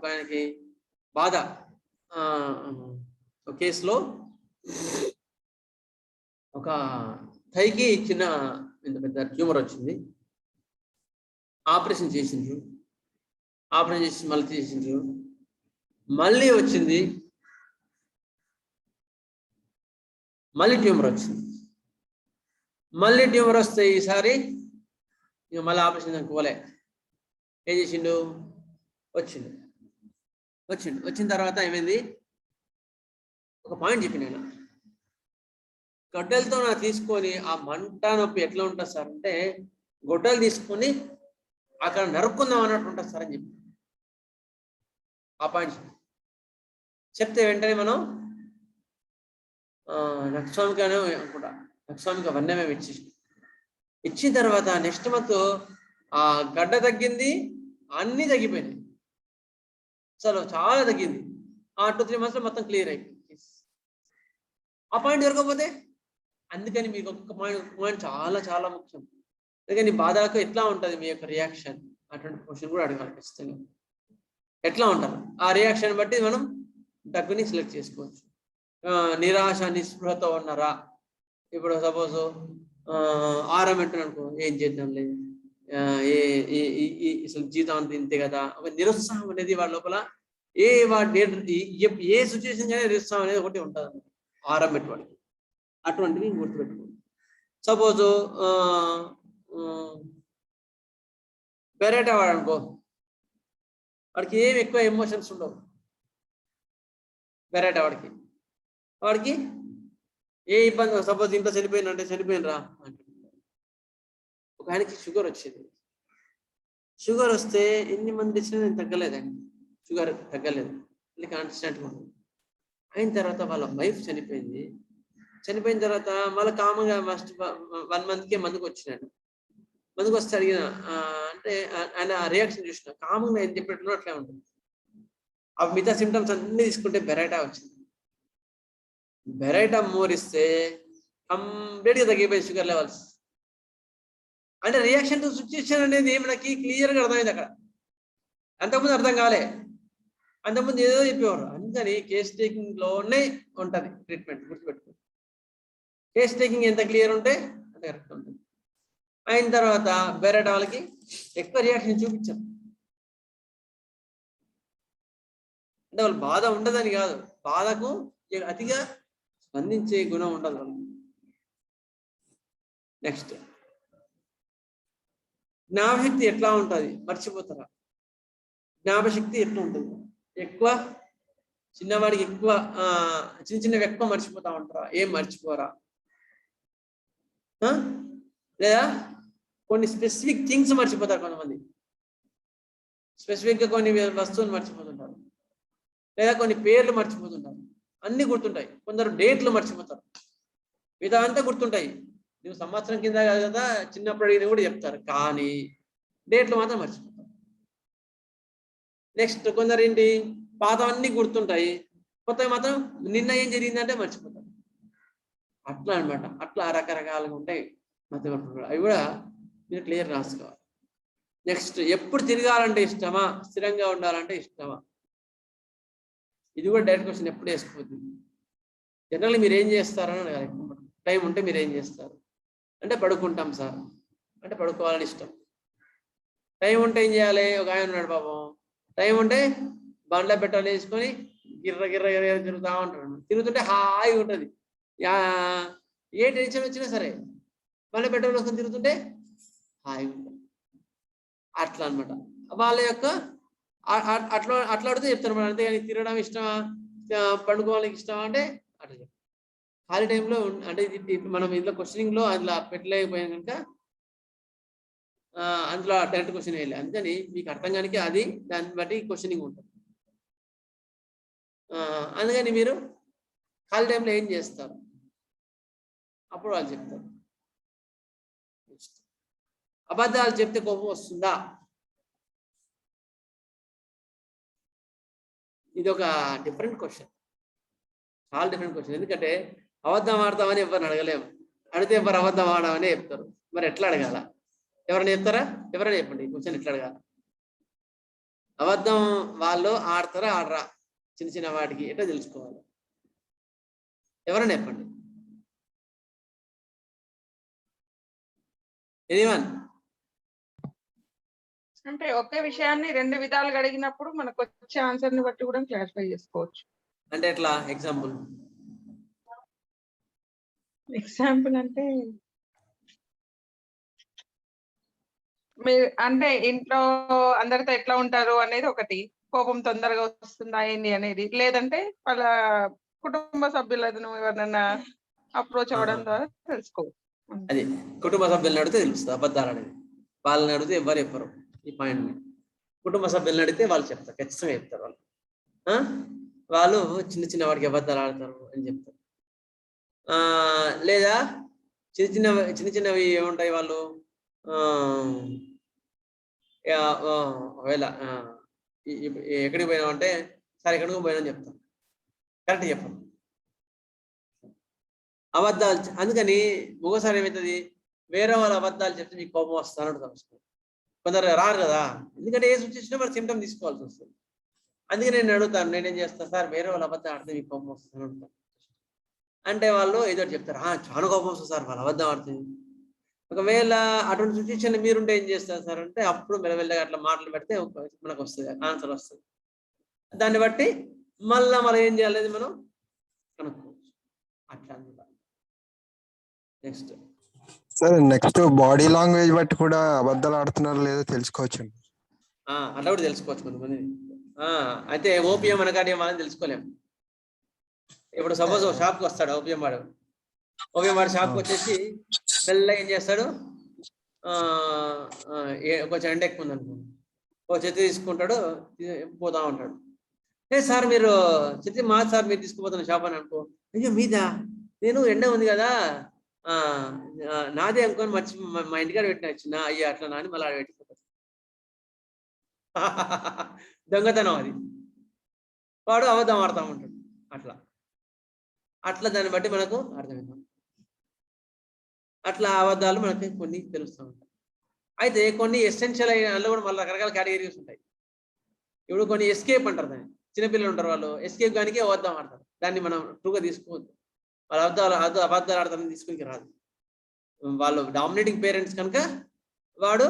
ఆయనకి బాధ, ఒక కేసులో ఒక థైకి చిన్న ఇంత పెద్ద ట్యూమర్ వచ్చింది, ఆపరేషన్ చేసిండ్రు, ఆపరేషన్ చేసి మళ్ళీ చేసిండ్రు, మళ్ళీ వచ్చింది, మళ్ళీ ట్యూమర్ వచ్చింది, మళ్ళీ ట్యూమర్ వస్తే ఈసారి ఇక మళ్ళీ ఆపరేషన్ పోలే. ఏం చేసిండు? వచ్చిన తర్వాత ఏమైంది? ఒక పాయింట్ చెప్పి నేను గొడ్డలతో నా తీసుకొని ఆ మంట నొప్పి ఎట్లా ఉంటుంది సార్ అంటే, గొడ్డలు తీసుకొని అక్కడ నరుక్కుందాం అన్నట్టు ఉంటుంది సార్ అని చెప్పి ఆ పాయింట్ చెప్తే వెంటనే మనం నక్స్వామికి అనే అనుకుంటా, నక్స్వామికి అవన్నీ మేము ఇచ్చిన తర్వాత నెక్స్ట్ మంత్ ఆ గడ్డ తగ్గింది, అన్నీ తగ్గిపోయినాయి, అసలు చాలా తగ్గింది. ఆ 2-3 months మొత్తం క్లియర్ అయిపోయింది. ఆ పాయింట్ దొరకకపోతే, అందుకని మీకు ఒక్క పాయింట్ చాలా చాలా ముఖ్యం. అందుకని బాధలకు ఎట్లా ఉంటుంది మీ యొక్క రియాక్షన్, అటువంటి క్వశ్చన్ కూడా అడగాలి ఖచ్చితంగా. ఎట్లా ఉంటారు ఆ రియాక్షన్ బట్టి మనం దగ్గుని సెలెక్ట్ చేసుకోవచ్చు. నిరాశ నిస్పృహతో ఉన్నారా? ఇప్పుడు సపోజ్ ఆరం అనుకో, ఏం చేద్దాం లేదు, అసలు జీతం అంత ఇంతే కదా, ఒక నిరుత్సాహం అనేది వాళ్ళ లోపల ఏ సిచ్యువేషన్ కానీ నిరుత్సాహం అనేది ఒకటి ఉంటుంది ఆరం పెట్టుకోండి. అటువంటివి గుర్తుపెట్టుకోండి. సపోజ్ బెరేటా వాడు అనుకో, వాడికి ఏమి ఎక్కువ ఎమోషన్స్ ఉండవు. బెరేటా వాడికి ఏ ఇబ్బంది, సపోజ్ ఇంట్లో చనిపోయినంటే చనిపోయినరా అంటే. ఒక ఆయనకి షుగర్ వచ్చింది. షుగర్ వస్తే ఎన్ని మంది ఇచ్చినా నేను తగ్గలేదండి, షుగర్ తగ్గలేదు, మళ్ళీ కాన్స్టెంట్గా ఉంది. అయిన తర్వాత వాళ్ళ వైఫ్ చనిపోయింది. చనిపోయిన తర్వాత మళ్ళీ కామన్గా ఫస్ట్ 1 monthకే మందుకు వచ్చినాడు. మందుకు వస్తే అడిగిన అంటే ఆయన రియాక్షన్ చూసిన కామన్గా ఏం చెప్పినట్లు అట్లా ఉంటుంది. ఆ మిగతా సిమ్టమ్స్ అన్ని తీసుకుంటే బెరైటా వచ్చింది. బెరైటా మోరిస్తే కంప్లీట్గా తగ్గిపోయింది షుగర్ లెవెల్స్. అంటే రియాక్షన్ టు సిచ్యుయేషన్ అనేది మనకి క్లియర్గా అర్థమైంది అక్కడ. అంతకుముందు అర్థం కాలే, అంతకుముందు ఏదో చెప్పేవారు. అందుకని కేస్ టేకింగ్ లోనే ఉంటుంది ట్రీట్మెంట్, గుర్తుపెట్టుకో. కేస్ టేకింగ్ ఎంత క్లియర్ ఉంటే అంత కరెక్ట్ ఉంటుంది. అయిన తర్వాత బెరైటా వాళ్ళకి ఎక్కువ రియాక్షన్ చూపించారు. అంటే వాళ్ళు బాధ ఉండదని కాదు, బాధకు అతిగా స్పందించే గుణం ఉండదు వాళ్ళకి. నెక్స్ట్, జ్ఞాపశక్తి ఎట్లా ఉంటుంది, మర్చిపోతారా? జ్ఞాపశక్తి ఎట్లా ఉంటుంది? ఎక్కువ చిన్నవాడికి ఎక్కువ చిన్నవి ఎక్కువ మర్చిపోతా ఉంటారా? ఏం మర్చిపోరా? లేదా కొన్ని స్పెసిఫిక్ థింగ్స్ మర్చిపోతారు కొంతమంది. స్పెసిఫిక్గా కొన్ని వస్తువులు మర్చిపోతుంటారు, లేదా కొన్ని పేర్లు మర్చిపోతుంటారు. అన్ని గుర్తుంటాయి. కొందరు డేట్లు మర్చిపోతారు, మిగతా అంతా గుర్తుంటాయి. నువ్వు సంవత్సరం కింద కదా చిన్నప్పుడు అడిగిన కూడా చెప్తారు, కానీ డేట్లు మాత్రం మర్చిపోతారు. నెక్స్ట్, కొందరు ఏంటి, పాత అన్ని గుర్తుంటాయి, కొత్తవి మాత్రం నిన్న ఏం జరిగిందంటే మర్చిపోతారు. అట్లా అనమాట. అట్లా రకరకాలుగా ఉంటాయి మధ్యవర్తులు. అవి కూడా మీరు క్లియర్ రాసుకోవాలి. నెక్స్ట్, ఎప్పుడు తిరగాలంటే ఇష్టమా, స్థిరంగా ఉండాలంటే ఇష్టమా? ఇది కూడా డైరెక్ట్ క్వశ్చన్ ఎప్పుడు వేసుకోవద్దు. జనరల్గా మీరు ఏం చేస్తారని అడగాలి. టైం ఉంటే మీరు ఏం చేస్తారు అంటే పడుకుంటాం సార్ అంటే పడుకోవాలని ఇష్టం. టైం ఉంటే ఏం చేయాలి? ఒక ఆయన ఉన్నాడు పాపం, టైం ఉంటే బండ్ల పెట్టాలి వేసుకొని గిర్ర గిర్ర గిర్ర తిరుగుతూ ఉంటాడు. తిరుగుతుంటే హాయిగా ఉంటుంది. ఏ టెన్షన్ వచ్చినా సరే బండ్ల పెట్రోల్ వేసుకొని తిరుగుతుంటే హాయిగా ఉంటుంది. అట్లా అనమాట వాళ్ళ యొక్క అట్లా అడితే చెప్తారు మనం. అంతేగాని తిరగడం ఇష్టమా, పండుకోవాలని ఇష్టమా అంటే అట్లా చెప్తారు. ఖాళీ టైంలో అంటే మనం ఇంట్లో క్వశ్చనింగ్ లో అందులో పెట్టలేకపోయాం కనుక అందులో డైరెక్ట్ క్వశ్చన్ వేయాలి. అందుకని మీకు అర్థం కానికి అది దాన్ని బట్టి క్వశ్చనింగ్ ఉంటుంది. అందుకని మీరు ఖాళీ టైంలో ఏం చేస్తారు అప్పుడు వాళ్ళు చెప్తారు. అబద్ధాలు చెప్తే కోపం వస్తుందా? ఇది ఒక డిఫరెంట్ క్వశ్చన్, చాలా డిఫరెంట్ క్వశ్చన్. ఎందుకంటే అబద్ధం ఆడతామని ఎవరిని అడగలేము, అడిగితే ఎవరు అబద్ధం ఆడమని చెప్తారు. మరి ఎట్లా అడగాల? ఎవరైనా చెప్తారా? ఎవరైనా చెప్పండి క్వశ్చన్ ఎట్లా అడగాల? అబద్ధం వాళ్ళు ఆడతారా ఆడరా చిన్న చిన్న వాటికి ఎట్లా తెలుసుకోవాలి? ఎవరైనా చెప్పండి. ఎనీవన్? అంటే ఒకే విషయాన్ని 2 విధాలుగా అడిగినప్పుడు మనకు వచ్చే ఆన్సర్ ని బట్టి కూడా క్లారిఫై చేసుకోవచ్చు. అంటే ఎట్లా? ఎగ్జాంపుల్ అంటే మీరు అంటే ఇంట్లో అందరితో ఎట్లా ఉంటారు అనేది ఒకటి, కోపం తొందరగా వస్తుందా ఏంటి అనేది, లేదంటే వాళ్ళ కుటుంబ సభ్యులను ఎవరినైనా అప్రోచ్ అవ్వడం ద్వారా తెలుసుకోవచ్చు. అది కుటుంబ సభ్యులను అడిగితే తెలుస్తుంది అబద్ధాలు అనేది. వాళ్ళని అడిగితే ఎవరు చెప్పరు ఈ పాయింట్. కుటుంబ సభ్యులను అడిగితే వాళ్ళు చెప్తారు, ఖచ్చితంగా చెప్తారు. వాళ్ళు చిన్న చిన్న వాడికి అబద్ధాలు ఆడతారు అని చెప్తారు. లేదా చిన్న చిన్నవి ఏముంటాయి, వాళ్ళు ఒకవేళ ఎక్కడికి పోయినామంటే సరే ఎక్కడికి పోయినా చెప్తాం, కరెక్ట్ చెప్పాం. అబద్ధాలు అందుకని ఒకసారి ఏమవుతుంది, వేరే వాళ్ళ అబద్ధాలు చెప్తే మీకు కోపం వస్తానంటు తెలుస్తుంది. కొందరు రారు కదా, ఎందుకంటే ఏ సిచ్యువేషన్ మరి సిమ్టమ్ తీసుకోవాల్సి వస్తుంది. అందుకే నేను అడుగుతాను, నేనేం చేస్తాను సార్ వేరే వాళ్ళ అబద్ధం ఆడితే మీకు కోపం వస్తాను అంటాను. అంటే వాళ్ళు ఏదో చెప్తారు, చాలా కోపం వస్తుంది సార్ వాళ్ళ అబద్ధం ఆడుతుంది. ఒకవేళ అటువంటి సిచ్యువేషన్ మీరుంటే ఏం చేస్తారు సార్ అంటే అప్పుడు మెల్లమెల్లగా అట్లా మాటలు పెడితే మనకు వస్తుంది, ఆన్సర్ వస్తుంది. దాన్ని బట్టి మళ్ళీ ఏం చేయాలి మనం కనుక్కోవచ్చు. అట్లా అనమాట. నెక్స్ట్ సరే నెక్స్ట్ బాడీ లాంగ్వేజ్ బట్టి కూడా అబద్ధాలు ఆడుతున్నారో లేదో తెలుసుకోవచ్చు. అట్లా కూడా తెలుసుకోవచ్చు కొంతమంది. అయితే ఓపీఎం అనగానే మనం తెలుసుకోలేము. ఇప్పుడు సపోజ్ షాప్కి వస్తాడు ఓపీఎం వాడు షాప్కి వచ్చేసి మెల్లగా ఏం చేస్తాడు, కొంచెం ఎండ ఎక్కువ ఉంది అనుకో, ఒక చెత్త తీసుకుంటాడు, పోతా ఉంటాడు. సార్ మీరు చెత్త మా సార్ మీరు తీసుకుపోతున్న షాప్ అని అనుకో, అయ్యో మీదా, నేను ఎండ ఉంది కదా నాదే అనుకోని మా ఇంటికాడ పెట్టిన వచ్చిన అయ్యో అట్లా నాని మళ్ళీ పెట్టిపోతాడు. దొంగతనం అది. వాడు అబద్ధం ఆడుతూ ఉంటాడు. అట్లా దాన్ని బట్టి మనకు అర్థమవుతాం. అట్లా అబద్ధాలు మనకి కొన్ని తెలుస్తూ ఉంటాయి. అయితే కొన్ని ఎసెన్షియల్ అయిన కూడా మళ్ళీ రకరకాల కేటగిరీస్ ఉంటాయి. ఇప్పుడు కొన్ని ఎస్కేప్ అంటారు, దాన్ని చిన్నపిల్లలు ఉంటారు, వాళ్ళు ఎస్కేప్ దానికే అబద్ధం ఆడతారు. దాన్ని మనం ట్రూగా తీసుకోవద్దు. వాళ్ళ అబద్ధాలు ఆడతారని తీసుకుని రాదు. వాళ్ళు డామినేటింగ్ పేరెంట్స్ కనుక వాడు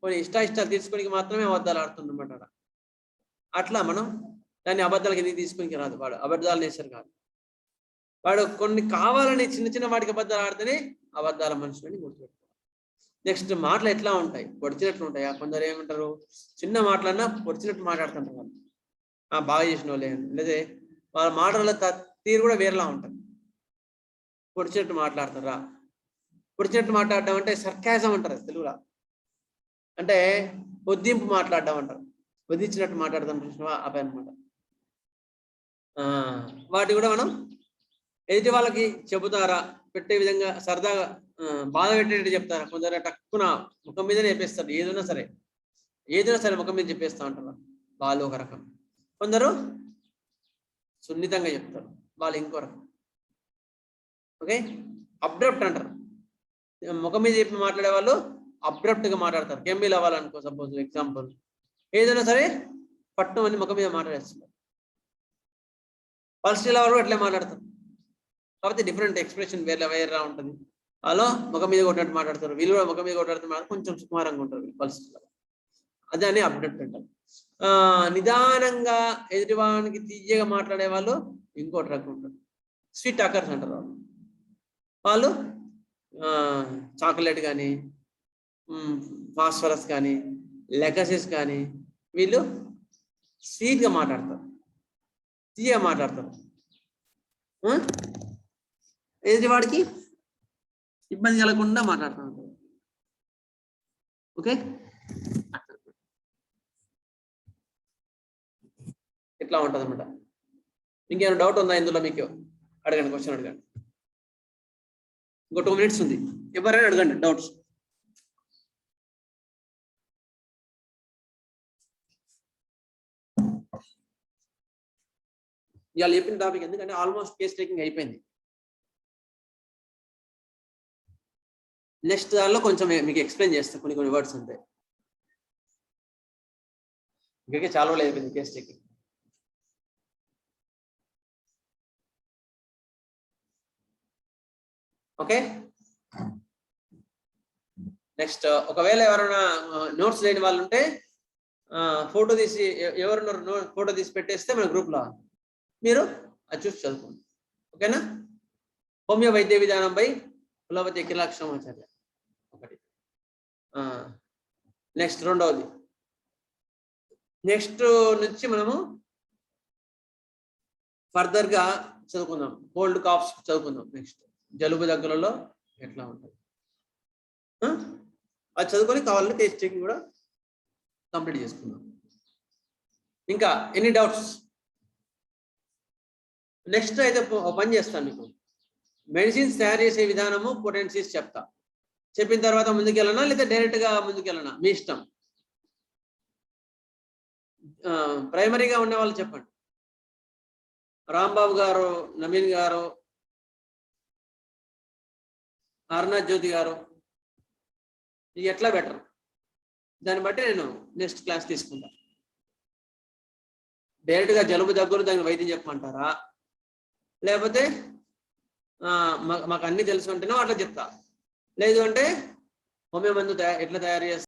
కొన్ని ఇష్టాలు తీసుకోనికి మాత్రమే అబద్ధాలు ఆడుతుందన్నమాట. అట్లా మనం దాన్ని అబద్ధాలకి ఎందుకు తీసుకుని రాదు. వాడు అబద్ధాలు నేచర్ కాదు. వాడు కొన్ని కావాలని చిన్న చిన్న వాటికి అబద్ధాలు ఆడితేనే అబద్ధాల మనుషులని గుర్తుపెట్టుకోవాలి. నెక్స్ట్ మాటలు ఎట్లా ఉంటాయి, పొడిచినట్లు ఉంటాయి. కొందరు ఏమంటారు, చిన్న మాటలన్నా పొడిచినట్టు మాట్లాడుతుంటారు వాళ్ళు, బాగా చేసిన వాళ్ళే. లేదా వాళ్ళ మాటల తీరు కూడా వేరేలా ఉంటుంది. పొడిచినట్టు మాట్లాడతారా. పొడిచినట్టు మాట్లాడడం అంటే సర్కాజం అంటారు తెలుగులో. అంటే వద్దింపు మాట్లాడడం అంటారు. వదిలించినట్టు మాట్లాడదాం చూసినవా అబ్బాయి అనమాట. వాటి కూడా మనం ఎదుటి వాళ్ళకి చెబుతారా, పెట్టే విధంగా సరదాగా బాధ పెట్టేటట్టు చెప్తారా. కొందరు టక్కున ముఖం మీదనే చెప్పేస్తారు, ఏదైనా సరే ముఖం మీద చెప్పేస్తా ఉంటారు, వాళ్ళు ఒక రకం. కొందరు సున్నితంగా చెప్తారు, వాళ్ళు ఇంకో రకం. ఓకే, అబ్రప్ట్ అంటారు. ముఖం మీద చెప్పి మాట్లాడే వాళ్ళు అబ్రప్ట్గా మాట్లాడతారు. కెంబీలు అవ్వాలనుకో సపోజ్ ఎగ్జాంపుల్, ఏదైనా సరే పట్టు అని ముఖం మీద మాట్లాడేస్తున్నారు. పల్స్టీల్ వాళ్ళు అట్లే మాట్లాడతారు. కాబట్టి డిఫరెంట్ ఎక్స్ప్రెషన్ వేరేలా ఉంటుంది. వాళ్ళు ముఖం మీద కొట్టినట్టు మాట్లాడతారు, వీళ్ళు కూడా ముఖం మీద కొట్టాడుతూ కొంచెం సుకుమారంగా ఉంటారు పల్స్టీల్. అదే అబ్రప్ట్ అంటారు. నిదానంగా ఎదుటివానికి తీయగా మాట్లాడే వాళ్ళు ఇంకోటి రకం ఉంటారు. స్వీట్ టాకర్స్ అంటారు వాళ్ళు. చాక్లెట్ కానీ, ఫాస్ఫరస్ కానీ, లెగసిస్ కానీ, వీళ్ళు స్వీట్గా మాట్లాడతారు, తీయగా మాట్లాడతారు. ఎదుటివాడికి ఇబ్బంది కలగకుండా మాట్లాడుతూ ఉంటారు. ఓకే, ఇట్లా ఉంటుంది అన్నమాట. ఇంకేమైనా డౌట్ ఉందా ఇందులో? మీకు అడగండి, క్వశ్చన్ అడగండి. ఇంకో 2 minutes ఉంది, ఎవరైనా అడగండి డౌట్స్. ఇవాళ చెప్పిన టాపిక్ ఎందుకంటే ఆల్మోస్ట్ కేస్ టేకింగ్ అయిపోయింది. నెక్స్ట్ దానిలో కొంచెం మీకు ఎక్స్ప్లెయిన్ చేస్తాను, కొన్ని వర్డ్స్ ఉంటాయి. ఇంకా చాలా రోజులు అయిపోయింది కేస్ టేకింగ్. ఓకే, నెక్స్ట్ ఒకవేళ ఎవరైనా నోట్స్ లేని వాళ్ళు ఉంటే ఫోటో తీసి, ఎవరున్నారు ఫోటో తీసి పెట్టేస్తే మన గ్రూప్లో మీరు అది చూసి చదువుకోండి. ఓకేనా? హోమియో వైద్య విధానంపై కులపతి అఖిలాక్షమాచార్య ఒకటి. నెక్స్ట్ రెండవది, నెక్స్ట్ నుంచి మనము ఫర్దర్గా చదువుకుందాం. కోల్డ్ కాఫ్స్ చదువుకుందాం. నెక్స్ట్ జలుబు దగ్గరలో ఎట్లా ఉంటుంది అది చదువుకొని కావాలంటే టేస్ట్ చెకింగ్ కూడా కంప్లీట్ చేసుకుందాం. ఇంకా ఎనీ డౌట్స్? నెక్స్ట్ అయితే పని చేస్తాను, మీకు మెడిసిన్స్ తయారు చేసే విధానము పొటెన్సీస్ చెప్తా. చెప్పిన తర్వాత ముందుకెళ్ళనా లేదా డైరెక్ట్గా ముందుకెళ్ళనా మీ ఇష్టం. ప్రైమరీగా ఉండే వాళ్ళు చెప్పండి. రాంబాబు గారు, నవీన్ గారు, అరుణాథ్ జ్యోతి గారు, ఇది ఎట్లా బెటర్, దాన్ని బట్టి నేను నెక్స్ట్ క్లాస్ తీసుకుంటా. డైరెక్ట్గా జలుబు దగ్గర దానికి వైద్యం చెప్పమంటారా, లేకపోతే మాకు అన్ని తెలుసు అంటేనో అట్లా చెప్తా, లేదు అంటే హోమియో మందు ఎట్లా తయారు చేస్తా